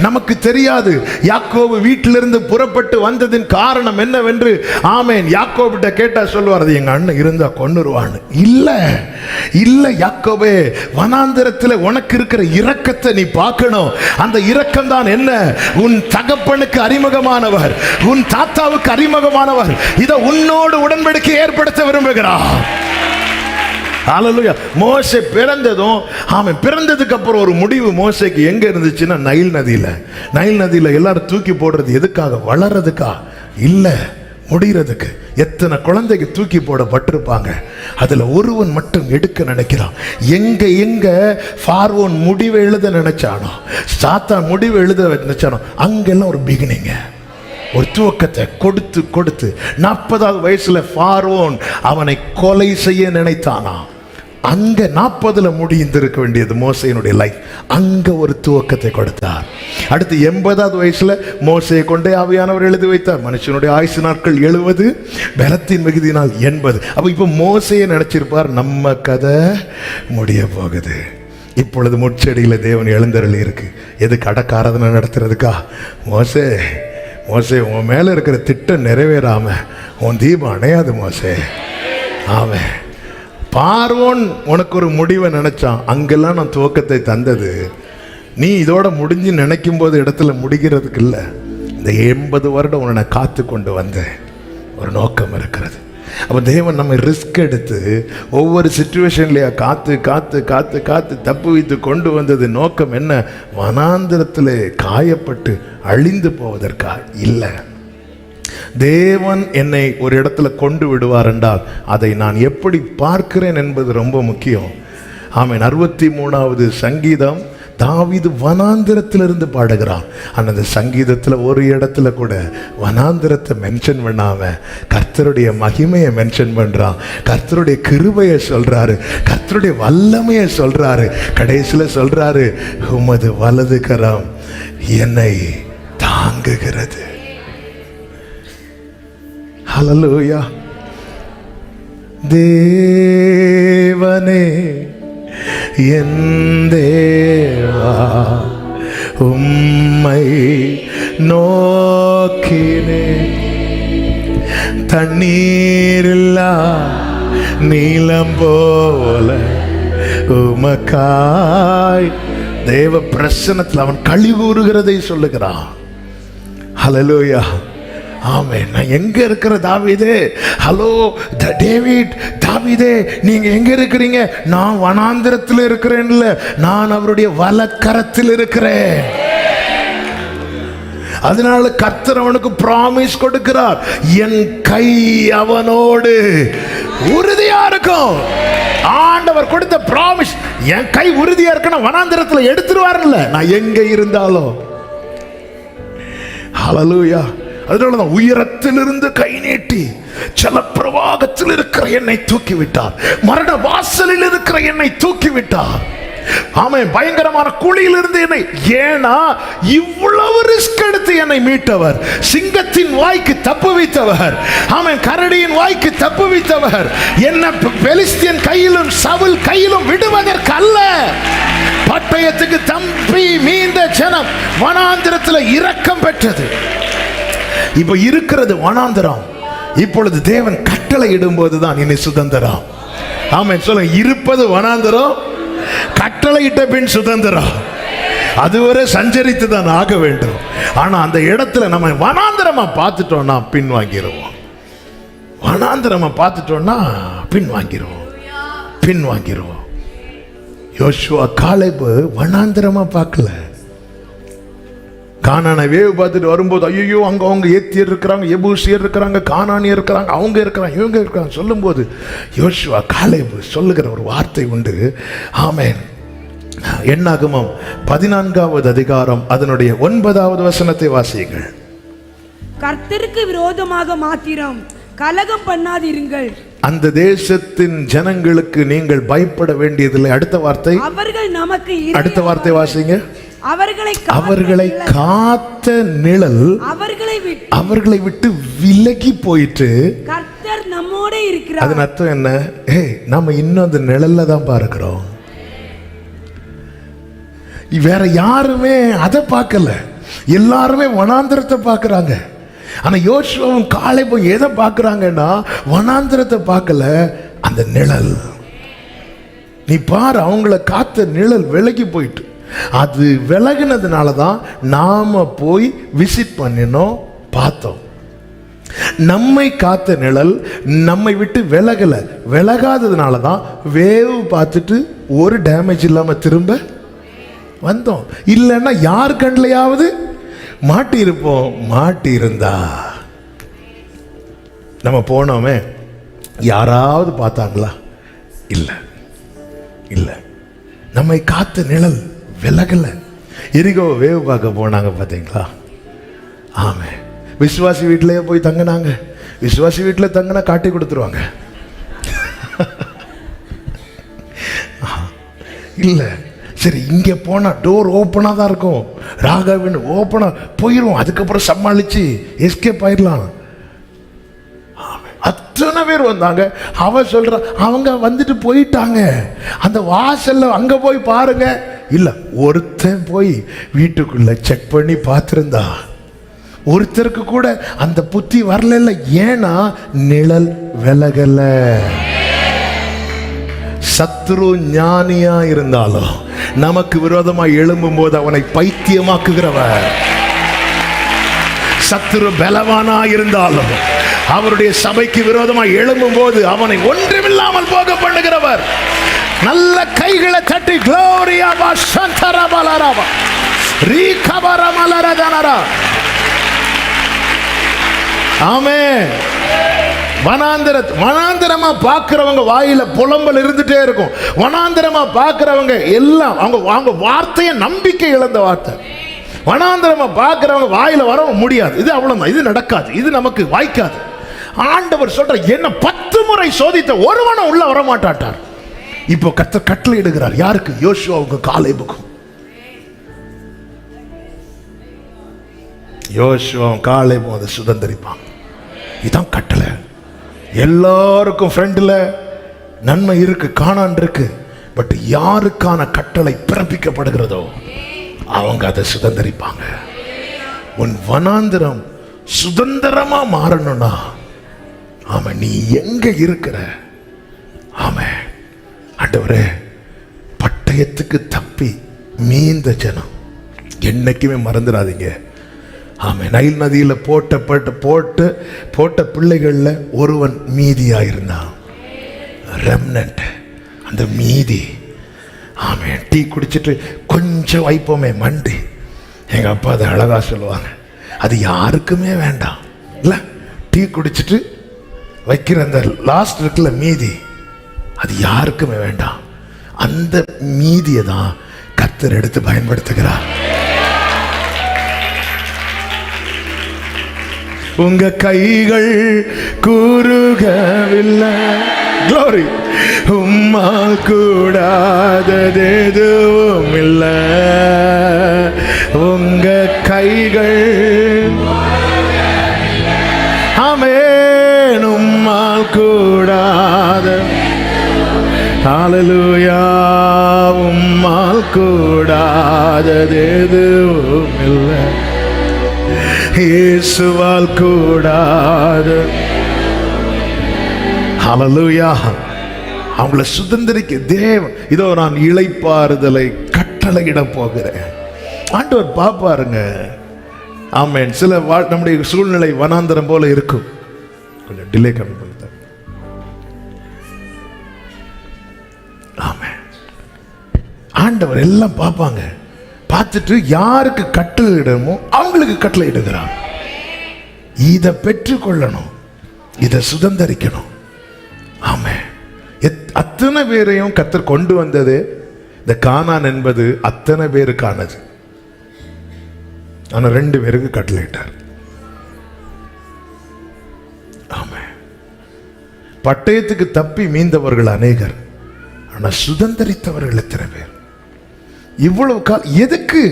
Speaker 1: நமக்கு தெரியாது யாக்கோபு வீட்டிலிருந்து புறப்பட்டு வந்ததின் காரணம் என்னவென்று. ஆமேன். யாக்கோபிட்ட கேட்டா சொல்லுவார், அது எங்க அண்ணன் இருந்தா கொன்னுருவான்னு. இல்ல இல்ல யாக்கோபே, வனாந்திரத்தில் உனக்கு இருக்கிற இரக்கத்தை நீ பார்க்கணும். அந்த இரக்கம் தான் என்ன? உன் தகப்பனுக்கு அறிமுகமானவர், உன் தாத்தாவுக்கு அறிமுகமானவர், இதை உன்னோடு உடன்படிக்கை ஏற்படுத்த விரும்புகிறார். ஹல்லேலூயா. மோசே பிறந்ததும், ஆமென், பிறந்ததுக்கு அப்புறம் ஒரு முடிவு மோசேக்கு எங்க இருந்துச்சுன்னா நைல் நதியில. நைல் நதியில எல்லாரும் தூக்கி போடுறது எதுக்காக? வளர்றதுக்கா? இல்ல, முடிகிறதுக்கு. எத்தனை குழந்தைக்கு தூக்கி போடப்பட்டிருப்பாங்க, அதுல ஒருவன் மட்டும் எடுக்க நினைக்கிறான். எங்க எங்க பார்வோன் முடிவை எழுத நினைச்சானோ, சாத்தான் முடிவு எழுத நினைச்சானோ, அங்கெல்லாம் ஒரு பிகினிங்க, ஒரு துவக்கத்தை கொடுத்து கொடுத்து 40வது வயசுல பார்வோன் அவனை கொலை செய்ய நினைத்தானா. அங்க 40ல முடிந்திருக்க வேண்டியது மோசேயினுடைய லைஃப். அங்க ஒரு துவக்கத்தை கொடுத்தார். அடுத்து 80வது வயசுல மோசேயை கொண்டே ஆவியானவர் எழுதி வைத்தார். மனுஷனுடைய ஆயுசு நாட்கள் 70, பலத்தின் மிகுதியினால் 80. அப்ப இப்ப மோசேயை நினைச்சிருப்பார், நம்ம கதை முடிய போகுது. இப்பொழுது முட்செடியில தேவன் எழுந்தருளி இருக்கு. எது? கடக்காரதனை நடத்துறதுக்கா? மோசே மோசே, உன் மேல இருக்கிற திட்டம் நிறைவேறாம உன் தீபம் அணையாது மோசே. ஆமென். பார்வோன் உனக்கு ஒரு முடிவை நினைச்சான், அங்கெல்லாம் நான் துவக்கத்தை தந்தது. நீ இதோட முடிஞ்சு நினைக்கும் போது இடத்துல முடிகிறதுக்கு இல்லை. இந்த 80 வருடம் உன்னை காத்து கொண்டு வந்த ஒரு நோக்கம் இருக்கிறது. அப்போ தேவன் நம்ம ரிஸ்க் எடுத்து ஒவ்வொரு சிச்சுவேஷன்லையா காத்து காத்து காத்து காத்து தப்பு வைத்து கொண்டு வந்தது நோக்கம் என்ன? வனாந்திரத்தில் காயப்பட்டு அழிந்து போவதற்கா? இல்லை. தேவன் என்னை ஒரு இடத்துல கொண்டு விடுவார் என்றால் அதை நான் எப்படி பார்க்கிறேன் என்பது ரொம்ப முக்கியம். ஆமென். 63வது சங்கீதம் தாவீது வனாந்திரத்திலிருந்து பாடுகிறான். அந்த சங்கீதத்தில் ஒரு இடத்துல கூட வனாந்திரத்தை மென்ஷன் பண்ணாம கர்த்தருடைய மகிமையை மென்ஷன் பண்றான். கர்த்தருடைய கிருபையை சொல்றாரு, கர்த்தருடைய வல்லமையை சொல்றாரு. கடைசியில் சொல்றாரு, உமது வலது கரம் என்னை தாங்குகிறது. ஹல்லேலூயா. தேவனே என் தேவா, உம்மை நோக்கினே, தண்ணீரில்லா நீலம் போல உமக்காய். தேவ பிரசன்னத்தில் அவன் களி கூறுகிறதை சொல்லுகிறான். ஹல்லேலூயா. ஆமென். நான் எங்க இருக்கிற தாவீதே? ஹலோ டேவிட், தாவீதே நீங்க எங்க இருக்கிறீங்க? நான் வனாந்திரத்தில் இருக்கிறேன்ல, நான் அவருடைய வலக்கரத்தில் இருக்கிறேன். அதனால கர்த்தர் அவனுக்கு பிராமிஸ் கொடுக்கிறார், என் கை அவனோடு உறுதியா இருக்கும். ஆண்டவர் கொடுத்த பிராமிஸ், என் கை உறுதியா இருக்கணும். வனாந்திரத்தில் எடுத்துருவாருல்ல, நான் எங்க இருந்தாலும். ஹல்லேலூயா. அதனாலதான் உயரத்திலிருந்து கை நீட்டி ஜலப்பிரவாகத்தில் இருக்கிற என்னை தூக்கி விட்டார், மரண வாசலில் இருக்கிற என்னை தூக்கி விட்டார். ஆமென். பயங்கரமான குழியிலிருந்து என்னை, ஏனா இவ்வளவு ரிஸ்க் எடுத்து என்னை மீட்டவர், சிங்கத்தின் வாய்க்கு தப்பு வைத்தவர், ஆமென், கரடியின் வாய்க்கு தப்பு வைத்தவர், என்ன பெலிஸ்தியன் கையிலும் சவுல் கையிலும் விடுவதற்கு அல்ல. பட்டயத்துக்கு தம்பி மீந்த ஜனம் வனாந்திரத்தில் இரக்கம் பெற்றது. இப்ப இருக்கிறது வனாந்திரம். இப்பொழுது தேவன் கட்டளை இடும்போதுதான் இனி சுதந்திரம். ஆமென். சொல்லுங்க, இருப்பது வனாந்திரம், கட்டளையிட்ட பின் சுதந்திரம். அதுவரை சஞ்சரித்து தான் ஆக வேண்டும். ஆனா அந்த இடத்துல நம்ம வனாந்திரமா பார்த்துட்டோம்னா பின் வாங்கிடுவோம். வனாந்திரமா பார்த்துட்டோம்னா பின் வாங்கிடுவோம். யோசுவா காலேபு வனாந்திரமா பார்க்கல. கானானை வேவு பார்த்துட்டு வரும்போது, ஐயோ அங்க அவங்க ஏத்தியர் இருக்கிறாங்க, எபூசியர் இருக்கிறாங்க, கானானியர் இருக்கிறாங்க, அவங்க இருக்கிறாங்க, இவங்க இருக்கிறாங்க சொல்லும்போது யோசுவா காலேபு சொல்லுகிற ஒரு வார்த்தை உண்டு. ஆமென். என்னாகமம் 14வது அதிகாரம் அதனுடைய 9வது வசனத்தை வாசியுங்கள்.
Speaker 2: கர்த்தருக்கு விரோதமாக மாத்திரம் கலகம் பண்ணாதிருங்கள்.
Speaker 1: அந்த தேசத்தின் ஜனங்களுக்கு நீங்கள் பயப்பட வேண்டியதில்லை. அடுத்த வார்த்தை,
Speaker 2: அவர்கள் நமக்கு
Speaker 1: அடுத்த வார்த்தை வாசிங்க.
Speaker 2: அவர்களை
Speaker 1: காத்த நிழல் அவர்களை விட்டு விலகி போயிட்டு
Speaker 2: கர்த்தர் நம்மோட இருக்கிறார்.
Speaker 1: அதன் அர்த்தம் என்ன? நம்ம இன்னும் அந்த நிழல்ல தான் பார்க்கிறோம். வேற யாருமே அதை பார்க்கல, எல்லாருமே வனாந்திரத்தை பார்க்கறாங்க. ஆனா யோசுவாவும் காலேபும் எதை பார்க்கறாங்கன்னா வனாந்திரத்தை பார்க்கல, அந்த நிழல். நீ பாரு, அவங்கள காத்த நிழல் விலகி போயிட்டு, அது விலகினதுனால தான் நாம போய் விசிட் பண்ணினோம், பார்த்தோம். நம்மை காத்த நிழல் நம்மை விட்டு விலகல, விலகாததுனால தான் வேவு பார்த்துட்டு ஒரு டேமேஜ் இல்லாம திரும்ப வந்தோம். இல்லைன்னா யார் கண்லையாவது மாட்டி இருப்போம். மாட்டி இருந்தா நம்ம போனோமே, யாராவது பார்த்தாங்களா? இல்லை இல்லை. நம்மை காத்த நிழல் விலகல. எரிகோ வேவு பார்க்க போனாங்க பார்த்தீங்களா? ஆமே. விசுவாசி வீட்டிலேயே போய் தங்கினாங்க. விசுவாசி வீட்டில் தங்கினா காட்டி கொடுத்துருவாங்க. இல்லை, சரி இங்கே போனால் டோர் ஓப்பனாக தான் இருக்கும், ராகவன் ஓப்பனாக போயிடும், அதுக்கப்புறம் சமாளித்து எஸ்கேப் ஆயிடலாம். அத்தனை பேர் வந்தாங்க. அவ சொல்ற, அவங்க வந்துட்டு போயிட்டாங்க, அந்த வாசல்ல அங்க போய் பாருங்க. இல்ல, ஒருத்தன் போய் வீட்டுக்குள்ள செக் பண்ணி பார்த்திருந்தா. ஒருத்தருக்கு கூட அந்த புத்தி வரல. ஏன்னா நிழல் விலகல. சத்துரு ஞானியா இருந்தாலும் நமக்கு விரோதமா எழும்பும் போது அவனை பைத்தியமாக்குகிறவர். சத்துரு பலவானா இருந்தாலும் அவருடைய சபைக்கு விரோதமாக எழும்பும் போது அவனை ஒன்றுமில்லாமல் போக பண்ணுகிறவர். நல்ல கைகளை தட்டி க்ளோரியா வசந்தரா பலராவா ரீகபர மலரதனரா. ஆமென். வனாந்திரமா பார்க்கிறவங்க வாயில புலம்பல் இருந்துட்டே இருக்கும். வனாந்திரமா பார்க்கிறவங்க எல்லாம் அவங்க வார்த்தையை நம்பிக்கை இழந்த வார்த்தை. வனாந்திரமா பார்க்கிறவங்க வாயில வர முடியாது, இது அவ்வளவுதான், இது நடக்காது, இது நமக்கு வாய்க்காது. ஆண்டவர் சொல்ற, என்ன 10 முறை சோதித்த ஒருவனும் உள்ள வர மாட்டாட்டார். இப்போ கர்த்தர் கட்டளை இடுகிறார். யாருக்கு? யோசுவாவுக்கு, காலேபுக்கும். யோசுவாவும் காலேபும் அதை சுதந்தரிப்பாங்க. இதான் கட்டளை. எல்லாருக்கும் ஃப்ரெண்ட்ல நன்மை இருக்கு, காணான் இருக்கு. பட் யாருக்கான கட்டளை பிறப்பிக்கப்படுகிறதோ அவங்க அதை சுதந்தரிப்பாங்க. உன் வனாந்திரம் சுதந்திரமா மாறணும்னா ஆமா, நீ எங்க இருக்கிற? ஆமா ஆண்டவரே, பட்டயத்துக்கு தப்பி மீந்த ஜனம் என்னைக்குமே மறந்துடாதீங்க. ஆமா, நைல் நதியில போட்ட பிள்ளைகள்ல ஒருவன் மீதியா இருந்தான், ரெம்னன்ட், அந்த மீதி. ஆமா, டீ குடிச்சிட்டு கொஞ்சம் வைப்போமே மண்டி, எங்க அப்பா அதை அழகா சொல்லுவாங்க, அது யாருக்குமே வேண்டாம் இல்ல. டீ குடிச்சிட்டு வைக்கிற அந்த லாஸ்ட் இருக்குல்ல மீதி, அது யாருக்குமே வேண்டாம். அந்த மீதியை தான் கர்த்தர் எடுத்து பயன்படுத்துகிறார். உங்க கைகள் கூறுகவில்லை, க்ளோரி, உம்மால் கூடாதது எதுவும் இல்லை. உங்க கைகள் ஆமென், உம்மால் கூடாத, ஹல்லேலூயா, உம்மால் கூடாதது எதுவும் இல்லை. இயேசுவால் கூடாது. ஹல்லேலூயா. அவங்கள சுதந்திரிக்க தேவன், இதோ நான் இளைப்பாறுதலை கட்டளையிட போகிறேன். ஆண்டவர் பாப்பாருங்க. ஆமென். சில நம்முடைய சூழ்நிலை வனாந்தரம் போல இருக்கும். கொஞ்சம் டிலே கம்மி பண்ணுங்க. ஆமென். ஆண்டவர் எல்லாம் பார்ப்பாங்க. பார்த்துட்டு யாருக்கு கட்டளை இடமோ அவங்களுக்கு கட்டளை இடுகிறான். இதை பெற்றுக்கொள்ளணும், இதை சுதந்தரிக்கணும். ஆமே, அத்தனை பேரையும் கர்த்தர் கொண்டு வந்தது இந்த கானான் என்பது அத்தனை பேருக்கானது. ஆனா 2 பேருக்கு கட்டளையிட்டார். ஆமே, பட்டயத்துக்கு தப்பி மீந்தவர்கள் அநேகர், ஆனா சுதந்தரித்தவர்கள் எத்தனை பேர்? இவ்வளவு கால் எதுக்கு?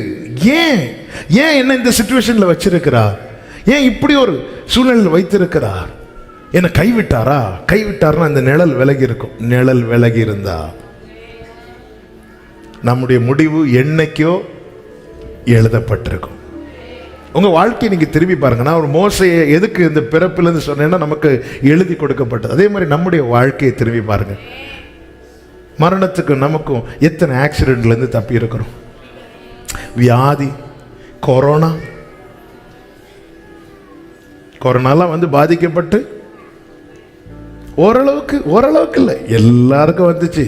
Speaker 1: ஏன் என்ன இந்த சிச்சுவேஷன்ல வச்சிருக்கிறார்? ஏன் இப்படி ஒரு சூழ்நிலையில் வைத்திருக்கிறார்? என்ன கைவிட்டாரா? கைவிட்டார்னா இந்த நிழல் விலகி இருக்கும். நிழல் விலகி இருந்தா நம்முடைய முடிவு என்னைக்கோ எழுதப்பட்டிருக்கும். உங்கள் வாழ்க்கையை நீங்கள் திரும்பி பாருங்க. நான் ஒரு மோசையை எதுக்கு இந்த பிறப்பிலேருந்து சொன்னேன்னா நமக்கு எழுதி கொடுக்கப்பட்டது. அதே மாதிரி நம்முடைய வாழ்க்கையை திரும்பி பாருங்க. மரணத்துக்கு நமக்கும் எத்தனை ஆக்சிடென்ட்லேருந்து தப்பி இருக்கிறோம். வியாதி, கொரோனாலாம் வந்து பாதிக்கப்பட்டு ஓரளவுக்கு இல்லை, எல்லாருக்கும் வந்துச்சு.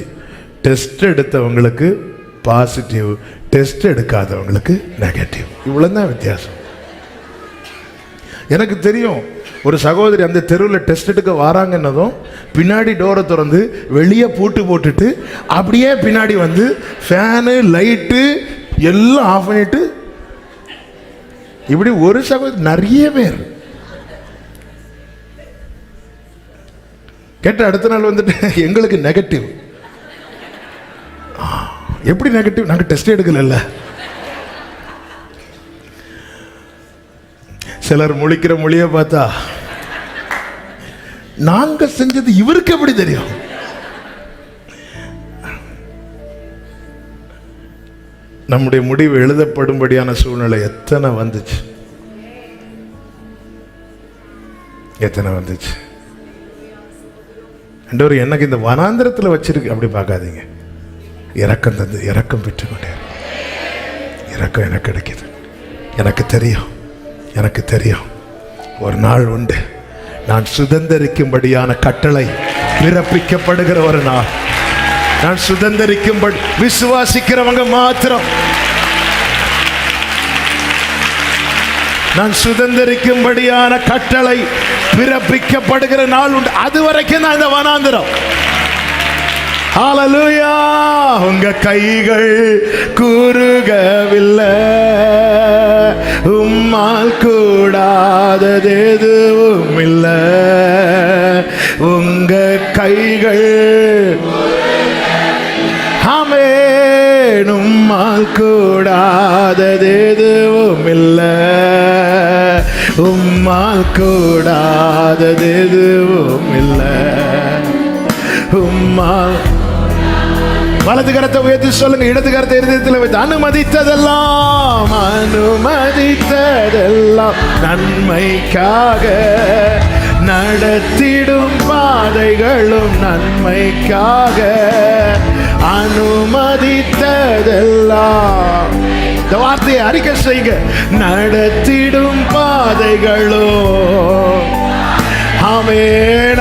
Speaker 1: டெஸ்ட் எடுத்தவங்களுக்கு பாசிட்டிவ், டெஸ்ட் எடுக்காதவங்களுக்கு நெகட்டிவ். இவ்வளோதான் வித்தியாசம். எனக்கு தெரியும் ஒரு சகோதரி அந்த தெருவில் டெஸ்ட் எடுக்க வராங்கன்னதும் பின்னாடி டோரை திறந்து வெளியே பூட்டு போட்டுட்டு அப்படியே பின்னாடி வந்து ஃபேனு லைட்டு எல்லாம் ஆஃப் பண்ணிட்டு இப்படி ஒரு சகோதரி நிறைய பேர் கேட்ட அடுத்த நாள் வந்துட்டு எங்களுக்கு நெகட்டிவ். எப்படி நெகட்டிவ்? நாங்கள் டெஸ்ட் எடுக்கல. சிலர் முழிக்கிற மொழியை பார்த்தா நாங்க செஞ்சது இவருக்கு எப்படி தெரியும்? நம்முடைய முடிவு எழுதப்படும்படியான சூழ்நிலை எத்தனை வந்துச்சு. ஆண்டவர் எனக்கு இந்த வனாந்திரத்தில் வச்சிருக்கு அப்படி பார்க்காதீங்க. இரக்கம் தந்து இரக்கம் பெற்றுக்கொண்டே இரக்கம் எனக்கு கிடைக்குது. எனக்கு தெரியும் ஒரு நாள் உண்டு நான் சுதந்தரிக்கும்படியான கட்டளை பிறப்பிக்கப்படுகிற ஒரு நாள். நான் சுதந்தரிக்கும்படி விசுவாசிக்கிறவங்க மாத்திரம் நான் சுதந்தரிக்கும்படியான கட்டளை பிறப்பிக்கப்படுகிற நாள் உண்டு. அது வரைக்கும் நான் இந்த வனாந்திரம். ஹல்லேலூயா. உங்க கைகள் குறுகவில்லை, உம்மால் கூடாதது எதுவும் இல்லை. உங்க கைகள் ஆமென், உம்மால் கூடாதது எதுவும் இல்லை. உம்மால் கூடாதது எதுவும் இல்லை. உம்மால் வலது கரத்தை உயர்த்தி சொல்லுங்க, இடது கரத்தை இருதயத்தில் வைத்து அனுமதித்ததெல்லாம் நன்மைக்காக, நடத்திடும் பாதைகளும் நன்மைக்காக. அனுமதித்ததெல்லாம் இந்த வார்த்தையை அறிக்கை செய்யுங்க. நடத்திடும் பாதைகளும் ஆமென்,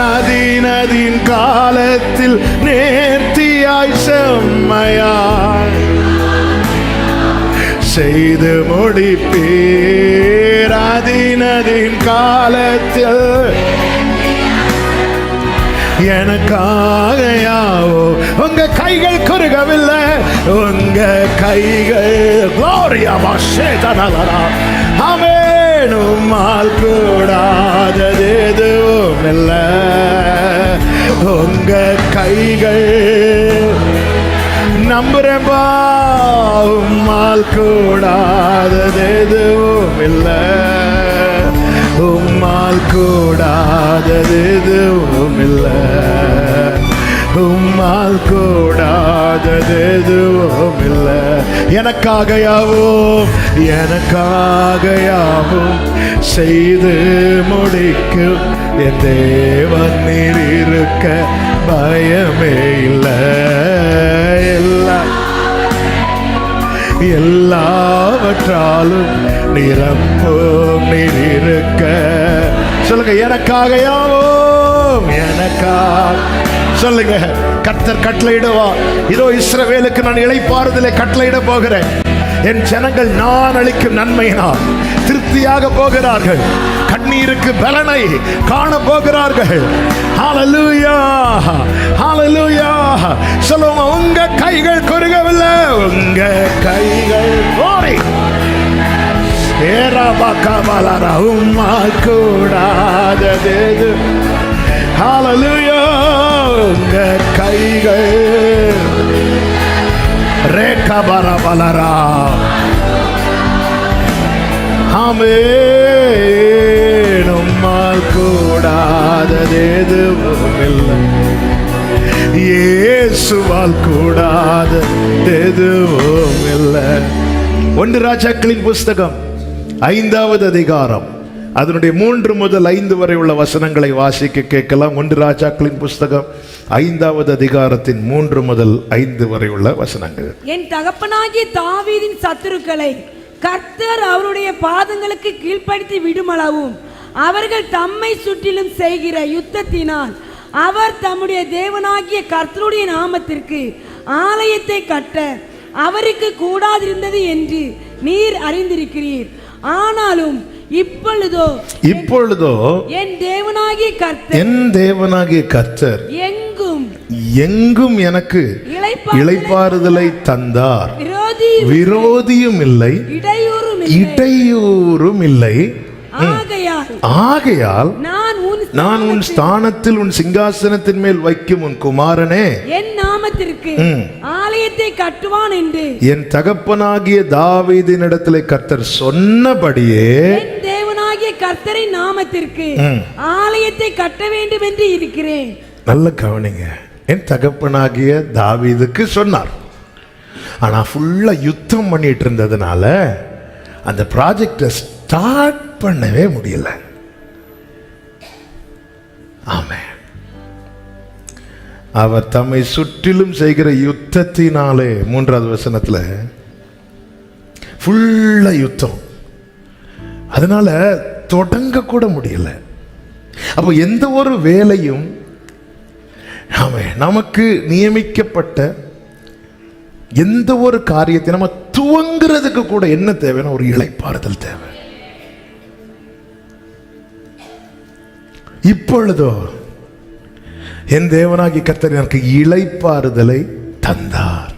Speaker 1: அதின் காலத்தில் நேர்த்தியாய் செம்மையாய் செய்து முடிப்பீர். அதின் காலத்தில் எனக்காக யாவோ. உங்க கைகள் குறுகவில்லை, உங்க கைகள் குளோரியாமா சேதனலரா ஆமென், உம்மால் கூடாதது எதுவும் இல்லை. உங்க கைகள் நம்புறேன்பா, உம்மால் கூடாதது எதுவும் இல்லை. உம்மால் கூடாதது எதுவும் இல்லை. உம்மால் கூடாதது எதுவும் இல்லை. எனக்காக யாவும் செய்து முடிக்கும் என் தேவன் நீர் இருக்க பயமே இல்லை. எல்லாவற்றாலும் நிரப்பும் நீர் இருக்க. சொல்லுங்க, எனக்காக யாவும் சொல்லுங்க. கர்த்தர் கட்டளையிடுவார். இதோ இஸ்ரவேலுக்கு நான் இளைப்பாறுதலை கட்டளையிட போகிறேன். என் ஜனங்கள் நான் அளிக்கும் நன்மையினால் திருப்தியாக போகிறார்கள். கண்ணீருக்கு பலனை காண போகிறார்கள். ஹல்லேலூயா, ஹல்லேலூயா. சொல்லுங்க, உங்க கைகள் குறுகவில்லை, உங்க கைகள் ஓடி ஏராபாகாபாலாரா உம்மால் கூடாதது. ஹல்லேலூயா. உங்க கைகள் ரேகாபாராபாலாரா ஆமென், உம்மால் கூடாதது எதுவும் இல்லை. இயேசுவால் கூடாத எதுவும் இல்லை. 1 ராஜாக்களின் புஸ்தகம் 5வது அதிகாரம் அதனுடைய 3 முதல் 5 வரை உள்ள வசனங்களை வாசிக்க கேட்கலாம். 1 ராஜாக்களின் புஸ்தகம் 5வது அதிகாரத்தின் 3 முதல் 5 வரை உள்ள வசனங்கள்.
Speaker 2: என் தகப்பனாகிய தாவீதின் சத்துருக்களை கர்த்தர் அவருடைய பாதங்களுக்கு கீழ்ப்படுத்தி விடுமளவும் அவர்கள் தம்மை சுற்றிலும் செய்கிற யுத்தத்தினால் அவர் தம்முடைய தேவனாகிய கர்த்தருடைய நாமத்திற்கு ஆலயத்தை கட்ட அவருக்கு கூடாதிருந்தது என்று நீர் அறிந்திருக்கிறீர். ஆனாலும் இப்பொழுதோ என் தேவனாகிய கர்த்தர் எங்கும் எனக்கு இளைப்பாறுதலை தந்தார். விரோதியும் இல்லை, இடையூறும் இல்லை. ஆகையால் நான் உன் ஸ்தானத்தில் உன் சிங்காசனத்தின் மேல் வைக்கும் உன் குமாரனே என் நாமத்திற்கு ஆலயத்தை கட்டுவான் என்று
Speaker 1: என் தகப்பனாகிய தாவீதினிடத்திலே கர்த்தர் சொன்னபடியே
Speaker 2: என் தேவனாகிய கர்த்தரின் நாமத்திற்கு ஆலயத்தை கட்ட வேண்டும் என்று இருக்கிறேன்.
Speaker 1: நல்ல கவனிங்க. என் தகப்பனாகிய தாவீதுக்கு சொன்னார். ஆனா ஃபுல்லா யுத்தம் பண்ணிட்டு இருந்ததுனால அந்த ப்ராஜெக்டை ஸ்டார்ட் பண்ணவே முடியல. ஆமென். அவர் தம்மை சுற்றிலும் செய்கிற யுத்தத்தினாலே 3வது வசனத்துல ஃபுல்லா யுத்தம், அதனால தொடங்க கூட முடியல. அப்போ எந்த ஒரு வேலையும் நமக்கு நியமிக்கப்பட்ட எந்த ஒரு காரியத்தை நம்ம துவங்குறதுக்கு கூட என்ன தேவைன்னா ஒரு இளைப்பாறுதல் தேவை. இப்பொழுதோ என் தேவனாகிய கர்த்தர் எனக்கு இளைப்பாறுதலை தந்தார்.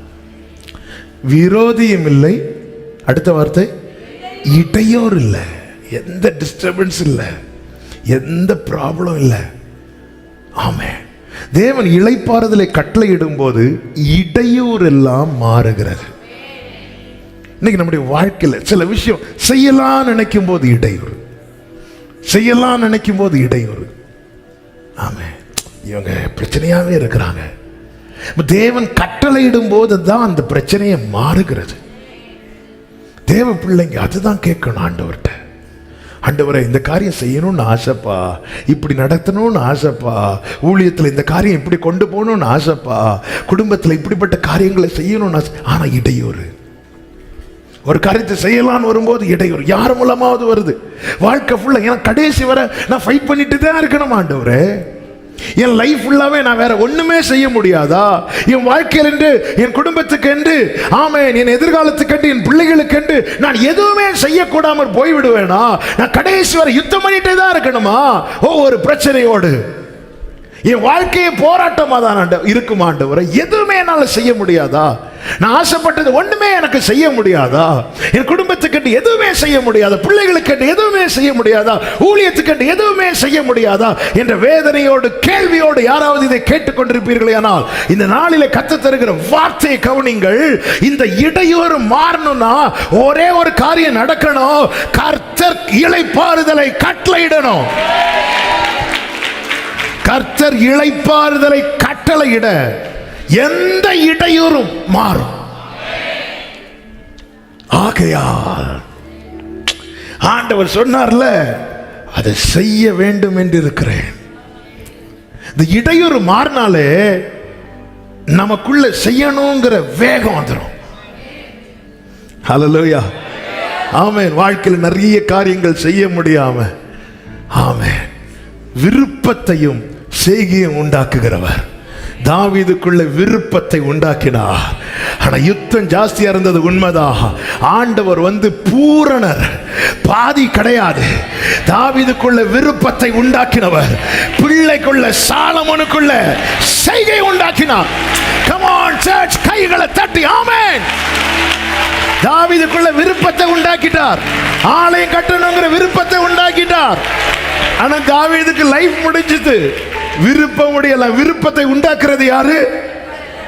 Speaker 1: விரோதியும் இல்லை, அடுத்த வார்த்தை இடையூறு இல்லை, எந்த டிஸ்டர்பன்ஸ் இல்லை, எந்த ப்ராப்ளம் இல்லை. ஆமென். தேவன் இளைப்பாறுதலை கட்டளையிடும் போது இடையூறு எல்லாம் மாறுகிறது. இன்னைக்கு நம்முடைய வாழ்க்கையில் சில விஷயம் செய்யலாம் நினைக்கும் போது இடையூறு, செய்யலாம் நினைக்கும் போது இடையூறு. ஆமென். இவங்க பிரச்சனையாவே இருக்கிறாங்க. தேவன் கட்டளையிடும் போது தான் அந்த பிரச்சனையை மாறுகிறது. தேவ பிள்ளைங்க அதுதான் கேட்கணும் ஆண்டவர்கிட்ட. ஆண்டவரை, இந்த காரியம் செய்யணும்னு ஆசைப்பா, இப்படி நடத்தணும்னு ஆசைப்பா, ஊழியத்தில் இந்த காரியம் இப்படி கொண்டு போகணும்னு ஆசைப்பா, குடும்பத்தில் இப்படிப்பட்ட காரியங்களை செய்யணும்னு ஆசை. ஆனா இடையூறு, ஒரு காரியத்தை செய்யலான்னு வரும்போது இடையூறு யார் மூலமாவது வருது. வாழ்க்கை ஃபுல்லா ஏன்னா கடைசி வரை நான் ஃபைட் பண்ணிட்டு தான் இருக்கணும். ஆண்டவரே, என் லைஃப் ஃபுல்லாவே நான் வேற ஒண்ணுமே செய்ய முடியாதா? என் வாழ்க்கையில் என்று, என் குடும்பத்துக்கு என்று, ஆமென், என் எதிர்காலத்துக்கு என்று, என் பிள்ளைகளுக்கு என்று நான் எதுவுமே செய்யக்கூடாமல் போய்விடுவேனா? நான் கடைசி வரை யுத்தம் பண்ணிட்டே தான் இருக்கணுமா? ஒவ்வொரு பிரச்சனையோடு என் வாழ்க்கையை போராட்டமா தான் இருக்கும். ஆண்டவரை, எதுவுமே என்னால செய்ய முடியாதா? நான் ஆசைப்பட்டது ஒண்ணுமே எனக்கு செய்ய முடியாதா? என் குடும்பத்துக்கு எதுவுமே செய்ய முடியாதா? பிள்ளைகளுக்கு எதுவுமே செய்ய முடியாதா? ஊழியத்துக்கு எதுவுமே செய்ய முடியாதா என்ற வேதனையோடு, கேள்வியோடு யாராவது இதை கேட்டுக்கொண்டிருப்பீர்களே, ஆனால் இந்த நாளிலே கர்த்தர் தருகிற வார்த்தையை கவனிங்கள். இந்த இடையூறு மாறணும்னா ஒரே ஒரு காரியம் நடக்கணும். கர்த்தர் இளைப்பாறுதலை கட்டளையிடணும். கர்த்தர் இளைப்பாறுதலை கட்டளையிட எந்த இடையூறும் மாறும். ஆகையால் ஆண்டவர் சொன்னார்ல, அதை செய்ய வேண்டும் என்று இருக்கிறேன். இந்த இடையூறு மாறினாலே நமக்குள்ள செய்யணுங்கிற வேகம் வந்துடும். ஹல்லேலூயா, ஆமென். வாழ்க்கையில் நிறைய காரியங்கள் செய்ய முடியாம, ஆமென், விருப்பத்தையும் செய்கையும் உண்டாக்குகிறவர். தாவீதுக்குள்ள விருப்பத்தை உண்டாக்கினார். ஆனா யுத்தம் ஜாஸ்தியா இருந்தது உண்மைதான். ஆண்டவர் வந்து பூரணர், பாதி கிடையாது. தாவீதுக்குள்ள விருப்பத்தை உண்டாக்கினவர் பிள்ளைக்குள்ள, சாலமோனுக்குள்ள செய்கை உண்டாக்கினார். Come on church, கைகளை தட்டி ஆமென். தாவீதுக்குள்ள விருப்பத்தை உண்டாக்கிட்டார். ஆலயம் கட்டணுங்கிற விருப்பத்தை உண்டாக்கிட்டார். ஆனா தாவீதுக்கு லைஃப் முடிஞ்சது, விருப்பம் முடியல. விருப்பத்தை உண்டாக்குறது யாரு?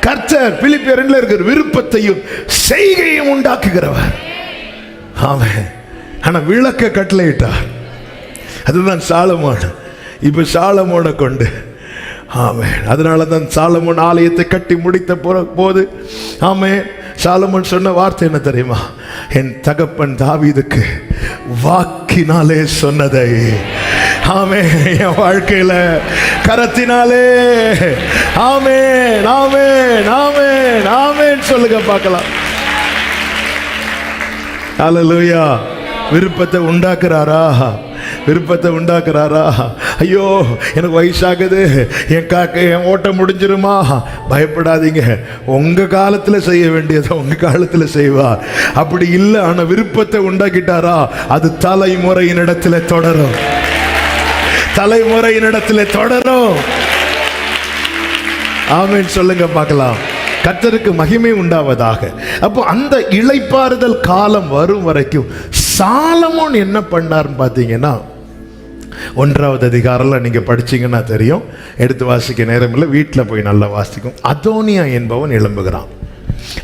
Speaker 1: கர்த்தர். பிலிப்பியர் 2 இருக்கிற விருப்பத்தையும் செய்கையும் உண்டாக்குகிறவர். ஆமென். ஆனா விளக்க கட்டளையிட்டார். அதுதான் சாலமோன். இப்ப சாலமோனை கொண்டு ஆமென். அதனால தான் சாலமோன் ஆலயத்தை கட்டி முடித்த போது ஆமென், சாலமோன் சொன்ன வார்த்தை என்ன தெரியுமா? என் தகப்பன் தாவீதுக்கு வாக்கினாலே சொன்னதை ஆமென் என் வாழ்க்கையில கரத்தினாலே ஆமென் ஆமென் ஆமென் ஆமென் சொல்லுங்க பார்க்கலாம். ஹல்லேலூயா. விருப்பத்தை உண்டாக்குறாரா? விருப்பத்தை உண்டாக்குறாரா? ஐயோ எனக்கு வயசாகுது, என் ஓட்டம் முடிஞ்சிருமா? பயப்படாதீங்க, உங்க காலத்துல செய்ய வேண்டியதை உங்க காலத்துல செய்வார். அப்படி இல்லை, ஆனா விருப்பத்தை உண்டாக்கிட்டாரா அது தலைமுறையின் இடத்துல தொடரும், தலைமுறையின் இடத்துல தொடரும். ஆமென் சொல்லுங்க பார்க்கலாம். கர்த்தருக்கு மகிமை உண்டாவதாக. அப்போ அந்த இளைப்பாறுதல் காலம் வரும் வரைக்கும் சாலமோன் என்ன பண்ணார்னு பார்த்தீங்கன்னா, 1வது அதிகாரம்ல நீங்க படிச்சீங்கன்னா தெரியும். எடுத்து வாசிக்க நேரம் இல்லை, வீட்டில் போய் நல்லா வாசிக்கும். அதோனியா என்பவன் எழும்புகிறான்.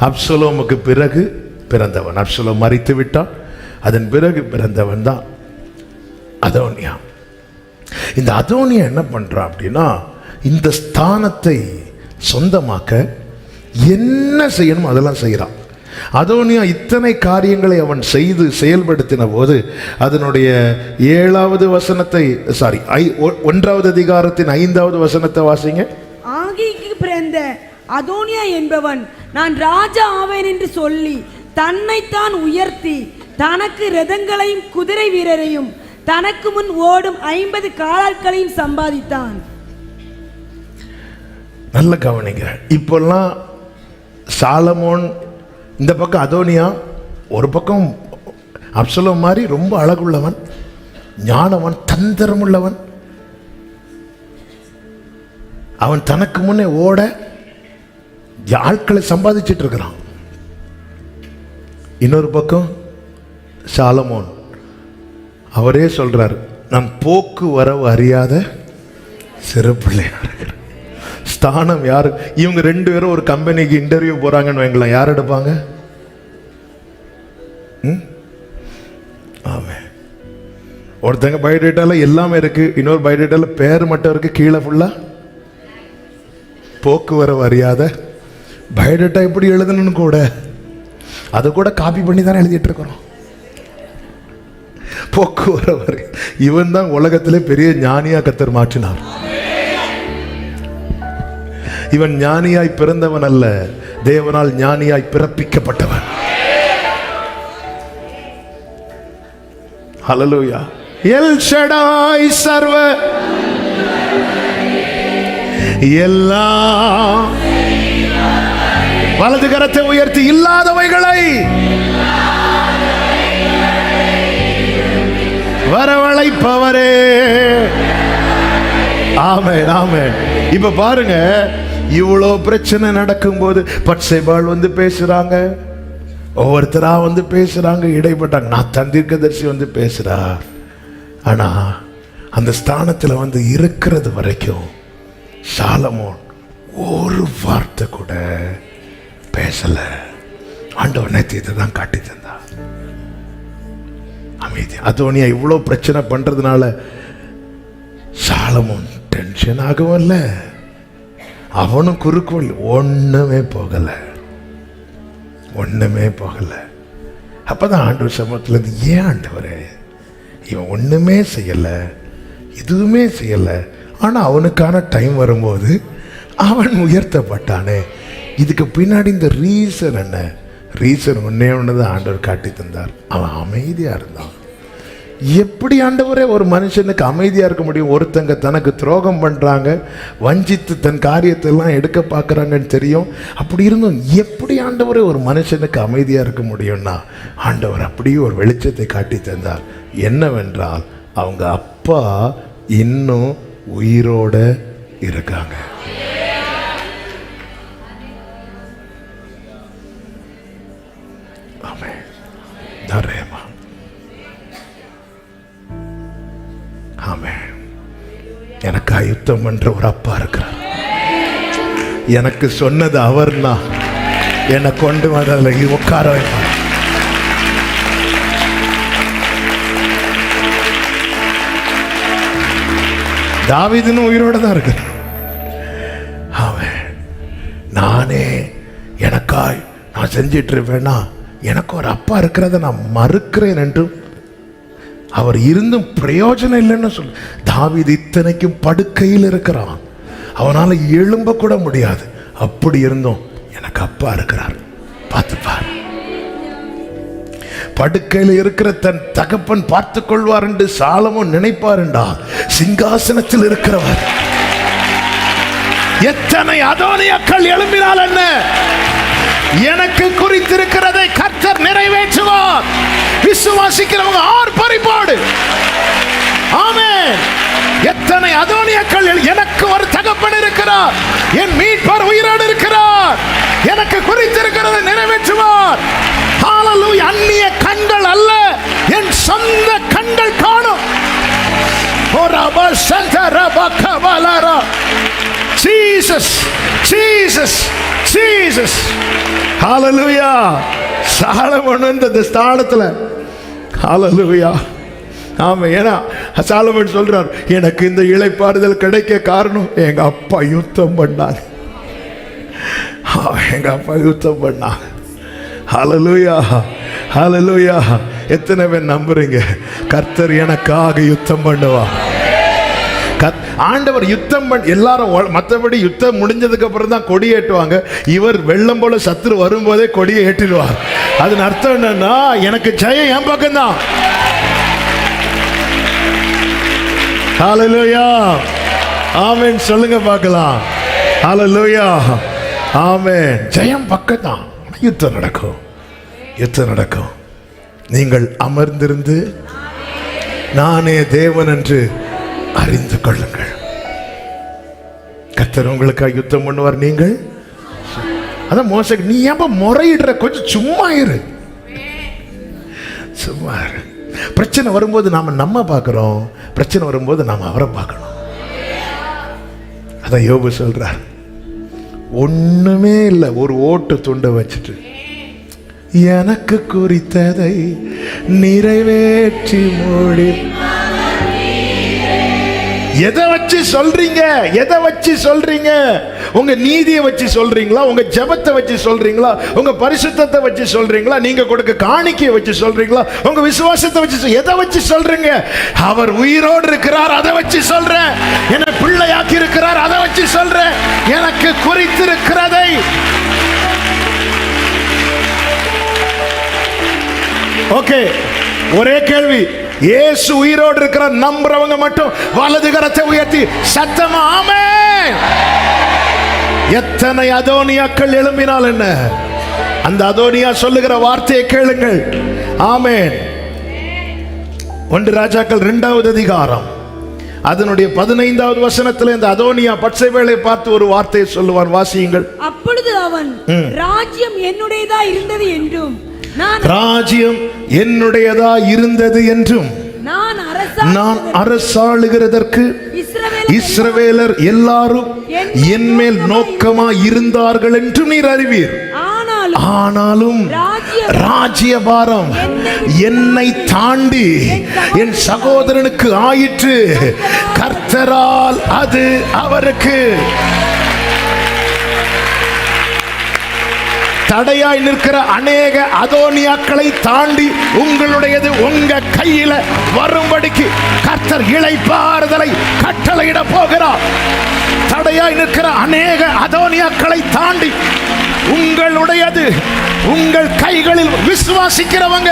Speaker 1: அப்சலோமுக்கு பிறகு பிறந்தவன். அப்சலோம் மரித்து விட்டான், அதன் பிறகு பிறந்தவன் தான் அதோனியா. இந்த அதோனியா என்ன பண்றான் அப்படின்னா, இந்த ஸ்தானத்தை சொந்தமாக்க என்ன செய்யணும் அதெல்லாம் செய்கிறான். அதோனியா இத்தனை காரியங்களை அவன் செய்து செயல்படுத்தின போது அதனுடைய 7வது வசனத்தை 1வது அதிகாரத்தின் 5வது வசனத்தை வாசிங்க.
Speaker 2: ஆகீக்கு பிறந்த அதோனியா என்பவன் நான் ராஜா ஆவேன் என்று சொல்லி தன்னைத்தான் உயர்த்தி தனக்கு ரதங்களையும் குதிரை வீரரையும் தனக்கு முன் ஓடும் 50 காலாட்களையும் சம்பாதித்தான்.
Speaker 1: நல்ல கவனிங்க. இப்பெல்லாம் சாலமோன் இந்த பக்கம் அதோனியா, ஒரு பக்கம் அப்சலோம் மாதிரி ரொம்ப அழகுள்ளவன், ஞானவன், தந்திரமுள்ளவன். அவன் தனக்கு முன்னே ஓட ஆட்களை சம்பாதிச்சிட்டு இருக்கிறான். இன்னொரு பக்கம் சாலமோன் அவரே சொல்றார், நான் போக்கு வரவு அறியாத சிறு பிள்ளையா இருக்கிறேன். ஸ்தானம் யாரு? இவங்க 2 பேரும் ஒரு கம்பெனிக்கு இன்டர்வியூ போறாங்கன்னு வைங்களேன், யார் எடுப்பாங்க? ஆமாம். ஒருத்தங்க பயோடேட்டால எல்லாமே இருக்கு, இன்னொரு பயோடேட்டால பேர் மட்டும் இருக்கு, கீழே ஃபுல்லா போக்குவரவு அறியாத. பயோடேட்டா எப்படி எழுதணும்னு கூட அதை கூட காப்பி பண்ணி தானே எழுதிட்டு இருக்கிறோம். போக்குவரவு இவன் தான் உலகத்திலே பெரிய ஞானியா கர்த்தர் மாற்றினார். இவன் ஞானியாய் பிறந்தவன் அல்ல, தேவனால் ஞானியாய் பிறப்பிக்கப்பட்டவன். ஹல்லேலூயா. எல் ஷடாய் சர்வ எல்லாம் வலது கரத்தை உயர்த்தி இல்லாதவைகளை வரவழைப்பவரே. ஆமென் ஆமென். இப்ப பாருங்க, இவ்வளோ பிரச்சனை நடக்கும்போது பட்சேபாள் வந்து பேசுறாங்க, ஒவ்வொருத்தரா வந்து பேசுறாங்க, இடைப்பட்டாங்க. நான் தீர்க்கதரிசி வந்து பேசுறார். ஆனா அந்த ஸ்தானத்துல வந்து இருக்கிறது வரைக்கும் சாலமோன் ஒரு வார்த்தை கூட பேசல. ஆண்டவர் நேத்து தான் காட்டி தந்தா அமைதி. அதோனியா இவ்வளோ பிரச்சனை பண்றதுனால சாலமோன் டென்ஷன் ஆகவும் இல்லை, அவனும் குறுக்கோள் ஒண்ணுமே போகல, ஒண்ணுமே போகல. அப்பதான் ஆண்டவர் சமூகத்துல இருந்து, ஏன் ஆண்டவரே இவன் ஒண்ணுமே செய்யல, எதுவுமே செய்யல, ஆனா அவனுக்கான டைம் வரும்போது அவன் உயர்த்தப்பட்டானே, இதுக்கு பின்னாடி இந்த ரீசன் என்ன? ரீசன் ஒன்னே ஒண்ணுதான் ஆண்டவர் காட்டி தந்தார். அவன் அமைதியா இருந்தான். எப்படி ஆண்டவரே ஒரு மனுஷனுக்கு அமைதியா இருக்க முடியும்? ஒருத்தங்க தனக்கு துரோகம் பண்றாங்க, வஞ்சித்து தன் காரியத்தெல்லாம் எடுக்க பார்க்கறாங்கன்னு தெரியும். அப்படி இருந்தும் எப்படி ஆண்டவரே ஒரு மனுஷனுக்கு அமைதியா இருக்க முடியும்னா, ஆண்டவர் அப்படியே ஒரு வெளிச்சத்தை காட்டி தந்தார். என்னவென்றால் அவங்க அப்பா இன்னும் உயிரோட இருக்காங்க. ஆமென். தரேமா. ஆமென். எனக்கு யுத்தம் பண்ற ஒரு அப்பா இருக்கிறார். எனக்கு சொன்னது அவர்னா என்னை கொண்டு வந்ததுல உட்கார வைப்பார். தாவீதுன்னு உயிரோட தான் இருக்கிறார். அவன் நானே எனக்காய் நான் செஞ்சிட்டு இருப்பேன்னா எனக்கு ஒரு அப்பா இருக்கிறத நான் மறுக்கிறேன் என்றும் அவர் இருந்தும் பிரயோஜனம் இல்லைன்னு சொல்லு. தாவீது இத்தனைக்கும் படுக்கையில் இருக்கிறான், அவனால எழும்ப கூட முடியாது. அப்படி இருந்தும் எனக்கு அப்பா இருக்கிறார், பார்த்துப்பார். படுக்கையில் இருக்கிற தன் தகப்பன் பார்த்துக் கொள்வார் என்று சாலமோன் நினைப்பார் என்றால், சிங்காசனத்தில் இருக்கிறவர் எத்தனை அதோனியாக்கள் எழும்பினால் என்ன, எனக்கு குறித்திருக்கிறதை கர்த்தர் நிறைவேற்றுவார். விசுவாசிக்கிறவங்க ஆர்ப்பரிப்போடு ஆமென். எத்தனை அதோனியாக்கள், எனக்கு ஒரு தகப்பன் இருக்கிறார், என் மீட்பர் உயிரோடு இருக்கிறார், எனக்கு குறித்திருக்கிறதை நிறைவேற்றுவார். ஹalleluya. அந்நிய கண்கள் அல்ல, என் சொந்த கண்கள் காணும். ஜீசஸ் ஜீசஸ் ஜீசஸ் ஹalleluya. சாலமோன் இந்த ஸ்தானத்துல ஹalleluya. ஆமா, ஏன்னா சாலமோன் சொல்றார், எனக்கு இந்த இளைப்பாறுதல் கிடைக்க காரணம் எங்க அப்பா யுத்தம் பண்ணார், எங்க அப்பா யுத்தம் பண்ணார். ஹalleluya ஹalleluya. எத்தனை பேர் நம்புறீங்க கர்த்தர் எனக்காக யுத்தம் பண்ணுவார்? ஆண்டவர் யுத்தம் எல்லாரும் மற்றபடி யுத்தம் முடிஞ்சதுக்கு அப்புறம் தான் கொடி ஏற்றுவாங்க. இவர் வெள்ளம் போல சத்துரு வரும்போதே கொடியை ஏற்றிடுவார். அதன் அர்த்தம் என்னன்னா, எனக்கு ஜெயம் என் பக்கம் தான். ஹalleluya ஆமென் சொல்லுங்க பார்க்கலாம். ஹalleluya ஆமென். ஜெயம் பக்கம் தான். யுத்தம் நடக்கும், யுத்தம் நடக்கும். நீங்கள் அமர்ந்திருந்து நானே தேவன் என்று அறிந்து கொள்ளுங்கள். கர்த்தர் உங்களுக்காக யுத்தம் பண்ணுவார். நீங்கள் அதான் மோசே, நீ ஏன் முறையிடுற, கொஞ்சம் சும்மா இரு, சும்மா இரு. பிரச்சனை வரும்போது நாம நம்ம பார்க்கிறோம், பிரச்சனை வரும்போது நாம அவரை பார்க்கணும். அதான் யோபு சொல்றார், ஒண்ணுமே இல்லை, ஒரு ஓட்டு துண்டை வச்சுட்டு எனக்கு குறித்ததை நிறைவேற்றி மூடி. எதை வச்சு சொல்றீங்க? எதை வச்சு சொல்றீங்க? உங்க நீதியை வச்சு சொல்றீங்களா? உங்க ஜெபத்தை வச்சு சொல்றீங்களா? உங்க பரிசுத்தத்தை வச்சு சொல்றீங்களா? நீங்க கொடுக்க காணிக்கையை வச்சு சொல்றீங்களா? உங்க விசுவாசத்தை வச்சு, எதை வச்சு சொல்றீங்க? அவர் உயிரோடு இருக்கிறார், அதை வச்சு சொல்றேன். என்னை பிள்ளையாக்கி இருக்கிறார், அதை வச்சு சொல்றேன். எனக்கு குறித்திருக்கிறதை. ஓகே, ஒரே கேள்வி. இயேசு உயிரோடு இருக்கிற நம்புறவங்க மட்டும் வலது கரத்தை உயர்த்தி சத்தமா ஆமென். எத்தனை அதோனியாக்கள் எழும்பினால் என்ன, அந்த அதோனியா சொல்லுகிற வார்த்தையை கேளுங்கள். ஆமென். 1 ராஜாக்கள் 2வது அதிகாரம் அதனுடைய 15வது வசனத்தில் இந்த அதோனியா பட்சேபேலை பார்த்து ஒரு வார்த்தையை சொல்லுவான். வாசியுங்கள்.
Speaker 2: அப்பொழுது அவன், ராஜ்யம் என்னுடையதா இருந்தது என்றும்,
Speaker 1: ராஜ்யம் என்னுடையதா இருந்தது என்றும், நான் அரசாளுகிறதற்கு இஸ்ரவேலர் எல்லாரும் என் மேல் நோக்கமா இருந்தார்கள் என்று நீர் அறிவீர். ஆனாலும் ராஜ்யபாரம் என்னை தாண்டி என் சகோதரனுக்கு ஆயிற்று. கர்த்தரால் அது அவருக்கு தடையாய் நிற்கிற அநேக அதோனியாக்களை தாண்டி உங்களுடையது உங்க கையில வரும்படிக்கு கர்த்தர் இளைப்பாறுதலை கட்டளையிட போகிறார். தடையாய் நிற்கிற அநேக அதோனியாக்களை தாண்டி உங்களுடையது உங்கள் கைகளில் விசுவாசிக்கிறவங்க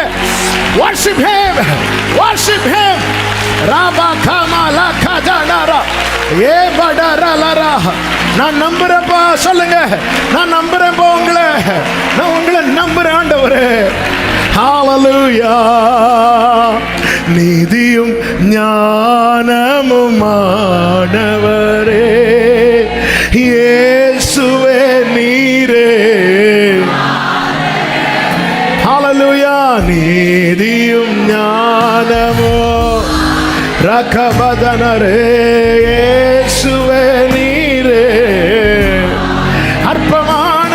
Speaker 1: worship him, worship him. Rafah காமாலா கதனரா ஏ படரலரா. நான் நம்புறேன்ப்பா, சொல்லுங்க. நான் நம்புறேன்ப்பா, நான் உங்களை நம்புறேன் ஆண்டவரே. ஹalleluya. நீதியும் ஞானமும் ஆனவரே இயேசுவே நீரே. ஹalleluya. நீதியும் ஞானமும் ரகபதனரே இயேசுவே நீரே. அற்பமான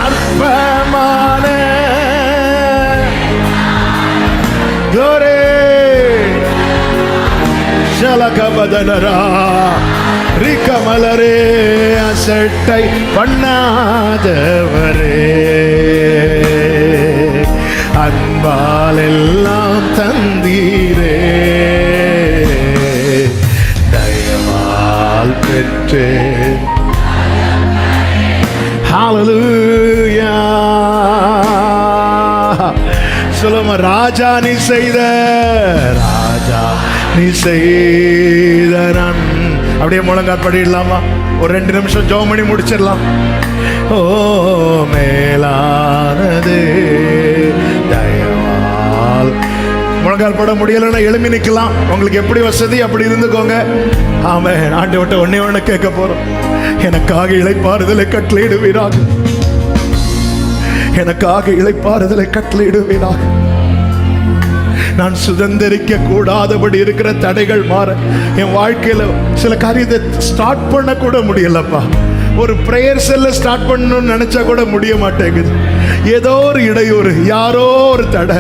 Speaker 1: அற்பமான கோரே ஜலகபதனரா ரிகமலரே அசட்டை பண்ணாதவரே, அன்பால் எல்லாம் தந்தீரே, தயவால் பெற்றேன். ஹல்லேலூயா. சொல்லுமா, ராஜா நீ செய்த, ராஜா நீ செய்த. நான் அப்படியே முழங்கால் படிடலாமா? ஒரு 2 நிமிஷம் ஜெபம் பண்ணி முடிச்சிடலாம். ஓ மேலானது தயவால். முழங்கால் பட முடியலைன்னா எழுப்பி நிற்கலாம். உங்களுக்கு எப்படி வசதி அப்படி இருந்துக்கோங்க. ஆமென். ஆண்டவர்ட்ட ஒண்ணே கேட்க போறோம். எனக்காக இளைப்பாறுதலை கட்டளையிடுவீராக, எனக்காக இளைப்பாறுதலை கட்டளையிடுவீராக. நான் சுதந்திரிக்க கூடாதபடி இருக்கிற தடைகள் மாற, என் வாழ்க்கையில சில காரியத்தை ஸ்டார்ட் பண்ண கூட முடியலப்பா. ஒரு பிரேயர் செல்ல ஸ்டார்ட் பண்ணணும்னு நினைச்சா கூட முடிய மாட்டேங்குது. ஏதோ ஒரு இடையூறு, யாரோ ஒரு தடை,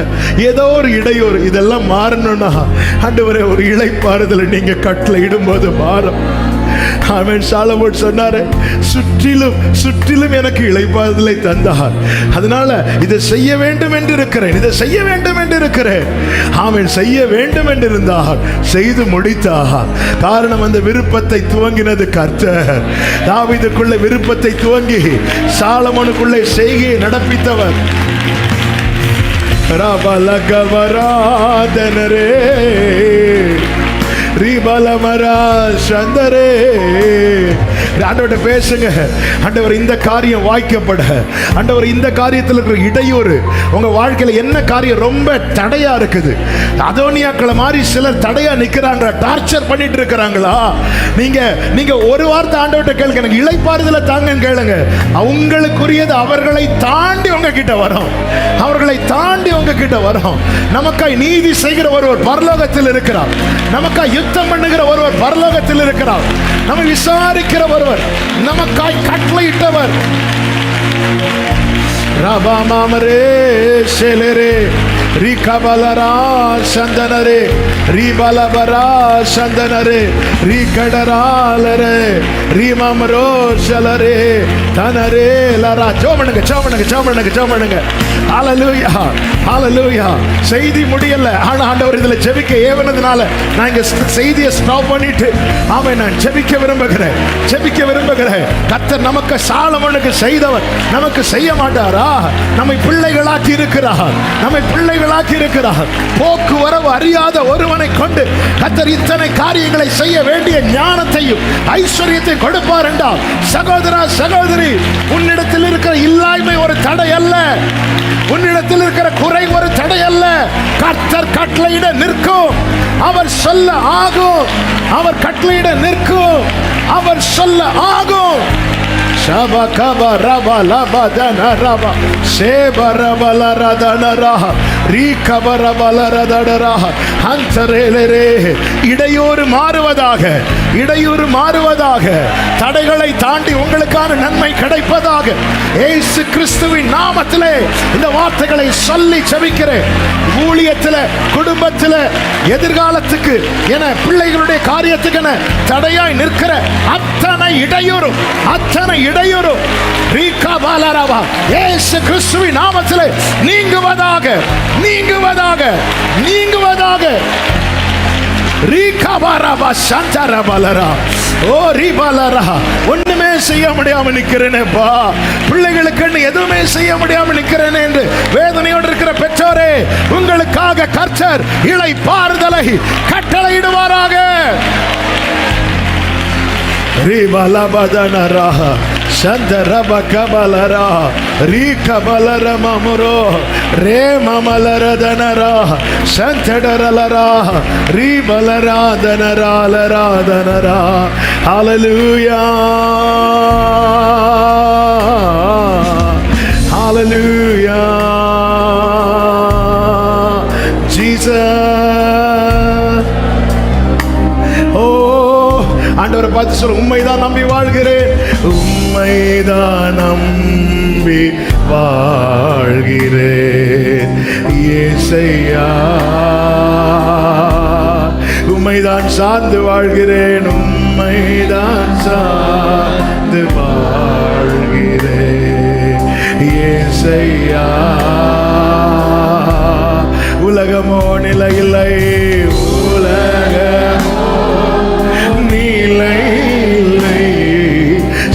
Speaker 1: ஏதோ ஒரு இடையூறு. இதெல்லாம் மாறணும்னா ஆண்டவரே ஒரு இளைப்பாறுதலை நீங்க கட்டளையிடும்போது மாறும். ஆமென். சாலமோன் சொன்னாரு, சுற்றிலும் சுற்றிலும் எனக்கு இளைப்பாறுதலை தந்தார். அதனால இதை செய்ய வேண்டும் என்று இருக்கிறேன், இதை செய்ய வேண்டும் என்று இருக்கிறேன். ஆமென். செய்ய வேண்டும் என்று இருந்தார், செய்து முடித்தார். காரணம், அந்த விருப்பத்தை துவங்கினது கர்த்தர். தாவீதுக்குள்ள விருப்பத்தை துவங்கி சாலமோனுக்குள்ளே செய்கையை நடப்பித்தவர். ரபலகவராதனரே ரிபலமரா சந்தரே. ஆண்டவர்கிட்ட பேசுங்க. ஆண்டவர் இந்த காரியம் வாய்க்கப்பட, ஆண்டவர் இந்த காரியத்தில் இருக்கிற இடையூறு, உங்க வாழ்க்கையில என்ன காரியம் ரொம்ப தடையா இருக்குது, அதோனியாக்களை மாதிரி சிலர் தடையா நிக்கிறாங்க, டார்ச்சர் பண்ணிட்டு இருக்கிறாங்களா, நீங்க ஒரு வார்த்தை ஆண்டவர்கிட்ட கேளுங்க, எனக்கு இளைப்பாறுதலை தாங்கன்னு கேளுங்க. அவங்களுக்குரியது அவர்களை தாண்டி உங்க கிட்ட வரும், அவர்களை தாண்டி உங்க கிட்ட வரும். நமக்காய் நீதி செய்கிற ஒருவர் பரலோகத்தில் இருக்கிறார், நமக்காய் யுத்தம் பண்ணுகிற ஒருவர் பரலோகத்தில் இருக்கிறார், நம்ம விசாரிக்கிற ஒருவர், நமக்காய் கட்டளையிட்டவர். ரபாமாமரே செலரே ரிகபலரா சந்தனரே ரிபலபரா சந்தனரே ரிகடராலரே ரிமமரோ சலரே தனரே லரா. ஜோமனுங்க ஜோமனுங்க ஜோமனுங்க ஜோமனுங்க. ஹல்லேலூயா ஹல்லேலூயா. செய்தி முடியல, ஆனா ஆண்டவர் இதுல ஜெபிக்க ஏவனதுனால நான் இங்க செய்தியை ஸ்டாப் பண்ணிட்டு ஆமென் நான் ஜெபிக்க விரும்புகிறேன், ஜெபிக்க விரும்புகிறேன். கர்த்தர் நமக்கு சாலமோனுக்கு செய்தவர் நமக்கு செய்ய மாட்டாரா? நம்மை பிள்ளைகளாக்கி இருக்கிறார், நம்மை பிள்ளைகளாக்கி இருக்கிறார். போக்குவரவு அறியாத ஒருவனை கொண்டு கர்த்தர் இத்தனை காரியங்களை செய்ய வேண்டிய ஞானத்தையும் ஐஸ்வர்யத்தை கொடுப்பார் என்றால், சகோதரா சகோதரி, உன்னிடத்தில் இருக்கிற இல்லாய்மை ஒரு தடை அல்ல, உன்னிடத்தில் இருக்கிற குறை ஒரு தடை அல்ல. கர்த்தர் கட்டளையிட நிற்கும், அவர் சொல்ல ஆகும், அவர் கட்டளையிட நிற்கும், அவர் சொல்ல ஆகும். Shaba kaba raba laba dana raba sheba raba la radana raha rikaba raba la radana raha hantarelere. இடையூறு மாறுவதாக, இடையூறு மாறுவதாக, தடைகளை தாண்டி உங்களுக்கான நன்மை கிடைப்பதாக. இயேசு கிறிஸ்துவின் நாமத்திலே இந்த வார்த்தைகளை சொல்லி ஜெபிக்கிறேன். ஊழியத்தில், குடும்பத்தில், எதிர்காலத்துக்கு என பிள்ளைகளுடைய காரியத்துக்கு என தடையாய் நிற்கிற அத்தனை இடையூறும், அத்தனை இடையூறும் இயேசு கிறிஸ்துவின் நாமத்திலே நீங்குவதாக, நீங்குவதாக, நீங்குவதாக. ஒண்ணுமே செய்ய முடியாம நிக்கிறேனேப்பா, பிள்ளைகளுக்கு எதுவுமே செய்ய முடியாம நிக்கிறேன் என்று வேதனையோடு இருக்கிற பெற்றோரே, உங்களுக்காக கர்த்தர் இளைப்பாறுதலை கட்டளையிடுவாராக. ரிபலபதனரா சந்தரபகபலரா ரீகபலரமமுரோ ரேமமலரதனரா சந்தடரலரா ரீபலராதனராலராதனரா. ஹல்லேலூயா ஹல்லேலூயா. ஜீசஸ். ஓ ஆண்டவரை பார்த்து சொல்ல, உண்மைதான் நம்பி வாழ்கிறேன், உண்மைதான் நம்பி வாழ்கிறேன் இயேசையா, உம்மைதான் சார்ந்து வாழ்கிறேன், உம்மைதான் சார்ந்து சார்ந்து வாழ்கிறேன் இயேசையா. உலகமோ நிலையில்லை, உலகமோ நிலையில்லை,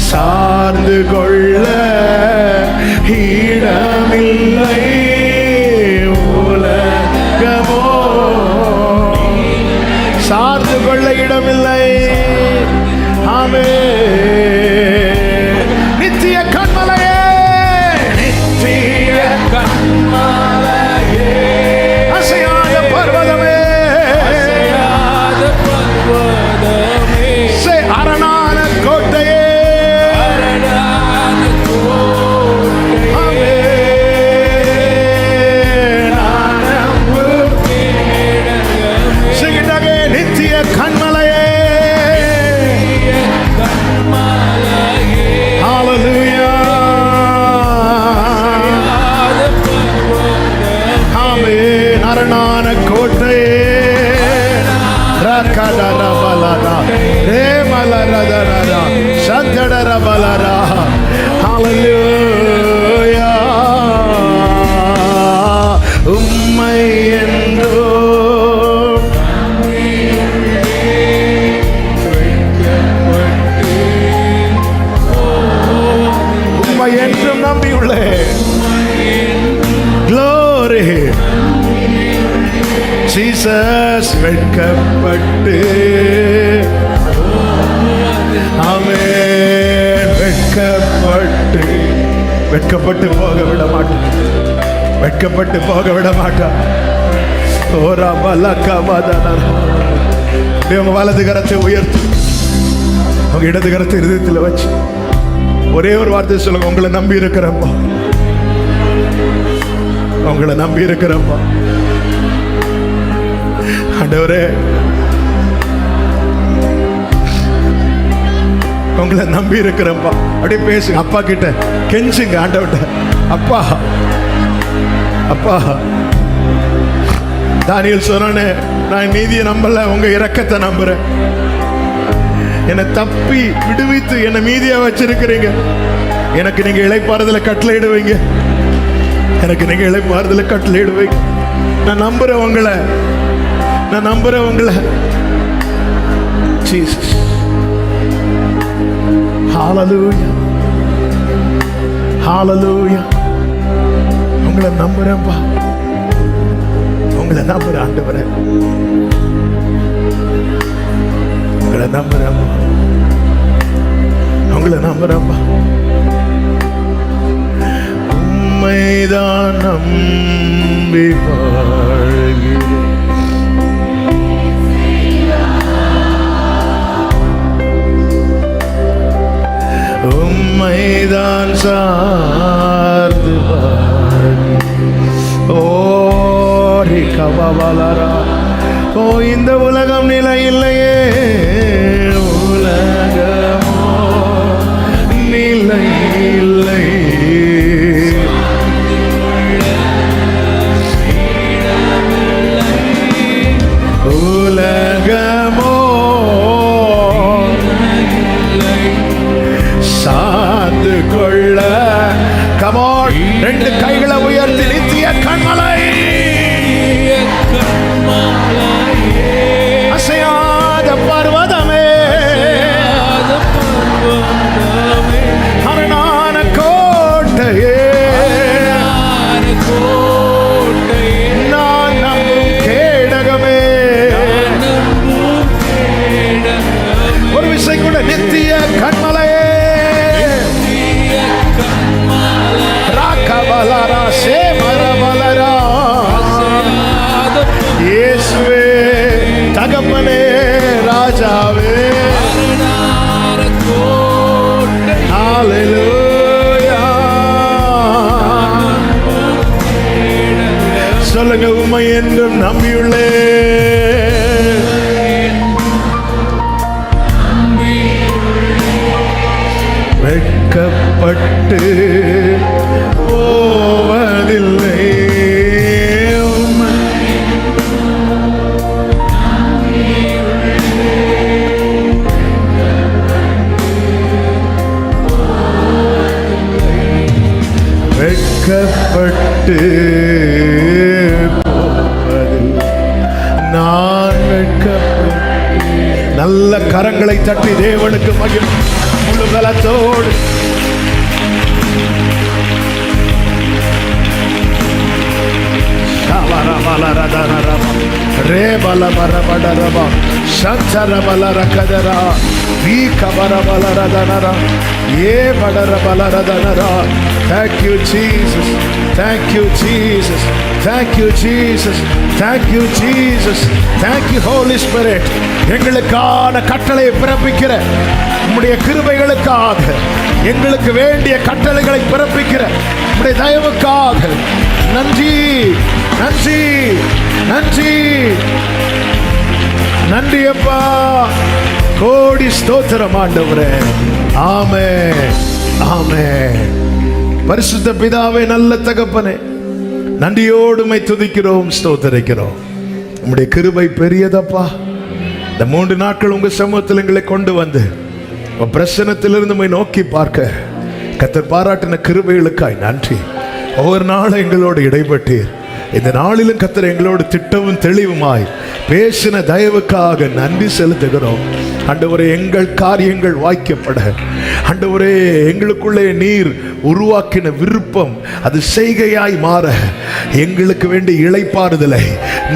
Speaker 1: சார்ந்து கொள்ள இடமில்லை. உலகமோ சார்ந்து கொள்ள இடமில்லை. ஆமென். நித்திய கண்மலையே, நித்திய கண்மலையே, அசையாத பர்வதமே, அசையாத பர்வதமே, அரணான கோட்டையே, அரணான கோட்டையே, ஆமென். சிகிடகே நித்திய கண்மலையே, ஹalleluya. ஆமென். அரணான கோட்டையே, ரகடரபலரா ரேமலரதரா சந்தடரபலரா, ஹalleluya. உம்மை என்றோ உம்மை என்றும் நம்பியுள்ளேன். Glory Jesus. வெட்கப்பட்டு, ஆமென், வெட்கப்பட்டு, வெட்கப்பட்டு போக விட மாட்டான், வெட்கப்பட்டு போக விட மாட்டான். ஓரா பலகவதனரா. உங்க வலது கரத்தை உயர்த்தி உங்க இடது கரத்தை இருதயத்தில் வச்சு ஒரே ஒரு வார்த்தை சொல்லுங்க, உங்களை நம்பி இருக்கிறப்பா, உங்களை நம்பி இருக்கிறப்பா. ஆண்டவரே, உங்களை நம்பி இருக்கிறப்பா. அப்படியே பேசுங்க, அப்பா கிட்ட கெஞ்சுங்க, ஆண்டவர்கிட்ட. அப்பா, அப்பா, தானியேல் சொன்னானே, நான் நீதியை நம்பல, உங்க இரக்கத்தை நம்புறேன். என்னை தப்பி விடுவித்து என்னை மீதியா வச்சிருக்கிறீங்க. எனக்கு நீங்க இளைப்பாறுதல கட்டளையிடுவீங்க, எனக்கு நீங்க இளைப்பாறுதல கட்டளையிடுவீங்க. நான் நம்புறேன் உங்களை, நான் நம்புறேன் உங்களை. ஜீசஸ், ஹalleluya, ஹalleluya. உங்களை நம்புறேன்ப்பா, உங்களை நம்புறேன் ஆண்டவரே, உங்களை நம்புறேன்ப்பா, உங்களை நம்புறேன்ப்பா. உம்மைதான் நம்பி வாழ்கிறேன். உம்மைதான் சார்ந்து ஓரி கவவலரா. ஓ, இந்த உலகம் நிலை இல்லையே, உலகமோ நிலை இல்லை, உலகமோ சார்ந்து கொள்ள. கமான், ரெண்டு கைகளை உயர்த்தி நித்திய கண்மலை, அசையாத பர்வதமே, அரணான கோட்டையே, நான் நம்பும் கேடகமே. ஒரு விசை கூட நித்திய கண்மலையே, ராகவலரா சேமரவலரா. இயேசுவே, தகப்பனே, ராஜாவே, ஹalleluya. சொல்லுங்க, உம்மை என்றும் நம்பியுள்ளே. வெட்கப்பட்டு போவதில்லை. வெட்கப்பட்டு போவதில் நான் வெட்கப்பட்டு. நல்ல கரங்களை தட்டி தேவனுக்கு மகிமை முழு பலத்தோடு. Thank you, Jesus. Thank you, Jesus. Thank you, Jesus. Thank you, Jesus. Thank you, Holy Spirit. எங்களுக்கான கட்டளையை பிறப்பிக்கிற உம்முடைய கிருபைகளுக்காக, எங்களுக்கு வேண்டிய கட்டளைகளை பிறப்பிக்கிற உம்முடைய தயவுக்காக நன்றி, நன்றி, நன்றி, நன்றி அப்பா. கோடி ஸ்தோத்திரம் ஆண்டவரே. ஆமென், ஆமென். பரிசுத்த பிதாவே, நல்ல தகப்பனே, நன்றியோடுமை துதிக்கிறோம், ஸ்தோத்தரிக்கிறோம். உம்முடைய கிருபை பெரியதப்பா. இந்த 3 நாட்கள் உங்க சமூகத்தில் எங்களை கொண்டு வந்து பிரசனத்திலிருந்து நோக்கி பார்க்க கர்த்தர் பாராட்டின கிருபைகளுக்காய் நன்றி. ஒவ்வொரு நாளும் எங்களோடு இடைப்பட்டீர். இந்த நாளிலும் கர்த்தர் எங்களோடு திட்டமும் தெளிவுமாய் பேசின தயவுக்காக நன்றி செலுத்துகிறோம். ஆண்டவரே, எங்கள் காரியங்கள் வாய்க்கப்பட, ஆண்டவரே, எங்களுக்குள்ளே நீர் உருவாக்கின விருப்பம் அது செய்கையாய் மாற, எங்களுக்கு வேண்டிய இளைப்பாறுதலை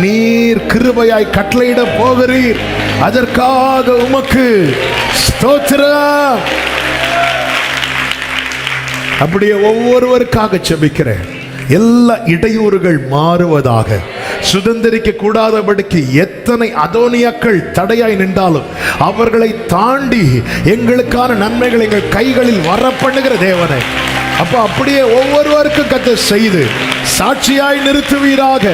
Speaker 1: நீர் கிருபையாய் கட்டளையிட போகிறீர். அதற்காக உமக்கு ஸ்தோத்திரம். அப்படியே ஒவ்வொருவருக்காக ஜெபிக்கிறேன். எல்லா இடையூறுகள் மாறுவதாக. சுதந்திரிக்க கூடாதபடிக்கு எத்தனை அதோனியாக்கள் தடையாய் நின்றாலும் அவர்களை தாண்டி எங்களுக்கான நன்மைகள் எங்கள் கைகளில் வர பண்ணுகிற தேவனை அப்ப அப்படியே ஒவ்வொருவருக்கும் கர்த்தர் செய்து சாட்சியாய் நிறுத்துவீராக,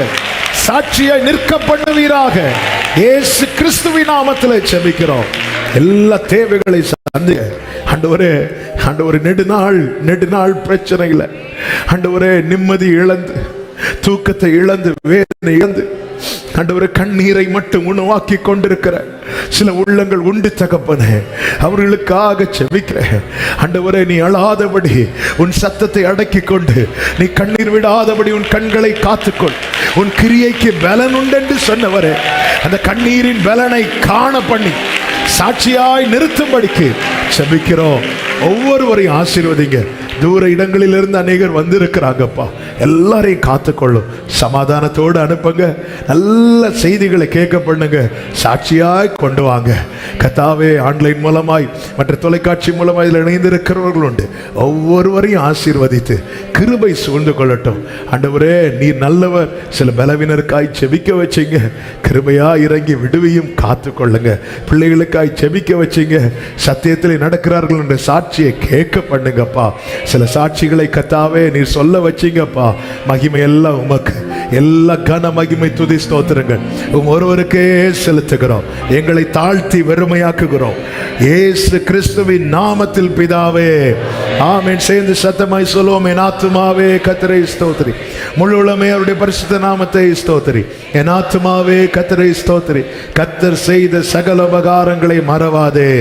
Speaker 1: சாட்சியாய் நிற்க பண்ணுவீராக. இயேசு கிறிஸ்துவின் நாமத்தில் ஜெபிக்கிறோம். எல்லா தேவைகளை சந்திக்க ஆண்டவரே, ஆண்டவரே, நெடுநாள் பிரச்சனையில ஆண்டவரே நிம்மதி இழந்து, தூக்கத்தை இழந்து, வேதனை இழந்து, ஆண்டவரே கண்ணீரை மட்டும் உணவாக்கி கொண்டிருக்கிற சில உள்ளங்கள் உண்டு தகப்பனே. அவர்களுக்காக ஜெபிக்கிறேன். ஆண்டவரே, நீ அழாதபடி உன் சத்தத்தை அடக்கி கொண்டு, நீ கண்ணீர் விடாதபடி உன் கண்களை காத்துக்கொள். உன் கிரியைக்கு பலன் உண்டு என்று சொன்னவரே, அந்த கண்ணீரின் பலனை காண பண்ணி சாட்சியாய் நிறுத்தும்படிக்கு ஜெபிக்கிறோம். ஒவ்வொருவரையும் ஆசீர்வதிங்க. தூர இடங்களிலிருந்து அநேகர் வந்திருக்கிறாங்கப்பா. எல்லாரையும் காத்துக்கொள்ளும். சமாதானத்தோடு அனுப்புங்க. நல்ல செய்திகளை கேட்க பண்ணுங்க. சாட்சியாய் கொண்டு வாங்க கர்த்தாவே. ஆன்லைன் மூலமாய் மற்ற தொலைக்காட்சி மூலமாய் இதில் இணைந்திருக்கிறவர்கள் உண்டு. ஒவ்வொருவரையும் ஆசீர்வதித்து கிருபை சூழ்ந்து கொள்ளட்டும். ஆண்டவரே, நீர் நல்லவர். சில பலவினருக்காய் செபிக்க வச்சிங்க, கிருபையா இறங்கி விடுவியும் காத்து கொள்ளுங்க. பிள்ளைகளுக்காய் செபிக்க வச்சிங்க, சத்தியத்தில் நடக்கிறார்கள் என்ற சாட்சியை கேட்க பண்ணுங்கப்பா. சில சாட்சிகளை கர்த்தாவே நீர் சொல்ல வச்சிங்கப்பா. மகிமை எல்லாம் உமக்கு. எல்லா கன மகிமை துதி ஸ்தோத்திரங்கள் ஒருவருக்கே செலுத்துகிறோம். எங்களை தாழ்த்தி வெறுமையாக்குகிறோம் இயேசு கிறிஸ்துவின் நாமத்தில் பிதாவே, ஆமென். சேர்ந்து சத்தமாய் சொல்லுவோம். என் ஆத்துமாவே கர்த்தரை ஸ்தோத்திரி, முழு உளமே அவருடைய பரிசுத்த நாமத்தை ஸ்தோத்திரி. என் ஆத்துமாவே கர்த்தரை ஸ்தோத்திரி, கர்த்தர் செய்த சகல உபகாரங்களை மறவாதே.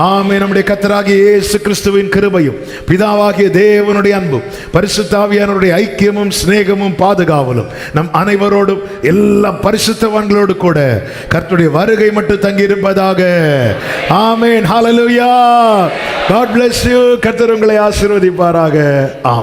Speaker 1: ஆமென். நம்முடைய கர்த்தராகிய இயேசு கிறிஸ்துவின் கிருபையும், பிதாவாகிய தேவனுடைய அன்பும், பரிசுத்த ஆவியானவருடைய ஐக்கியமும் சிநேகமும் பாதுகாவலும் நம் அனைவரோடும் எல்லா பரிசுத்தவான்களோடு கூட கர்த்தருடைய வருகை மட்டும் தங்கி இருப்பதாக. ஆமென். ஹல்லேலூயா. God bless you. கர்த்தர் உங்களை ஆசீர்வதிப்பாராக. ஆமென்.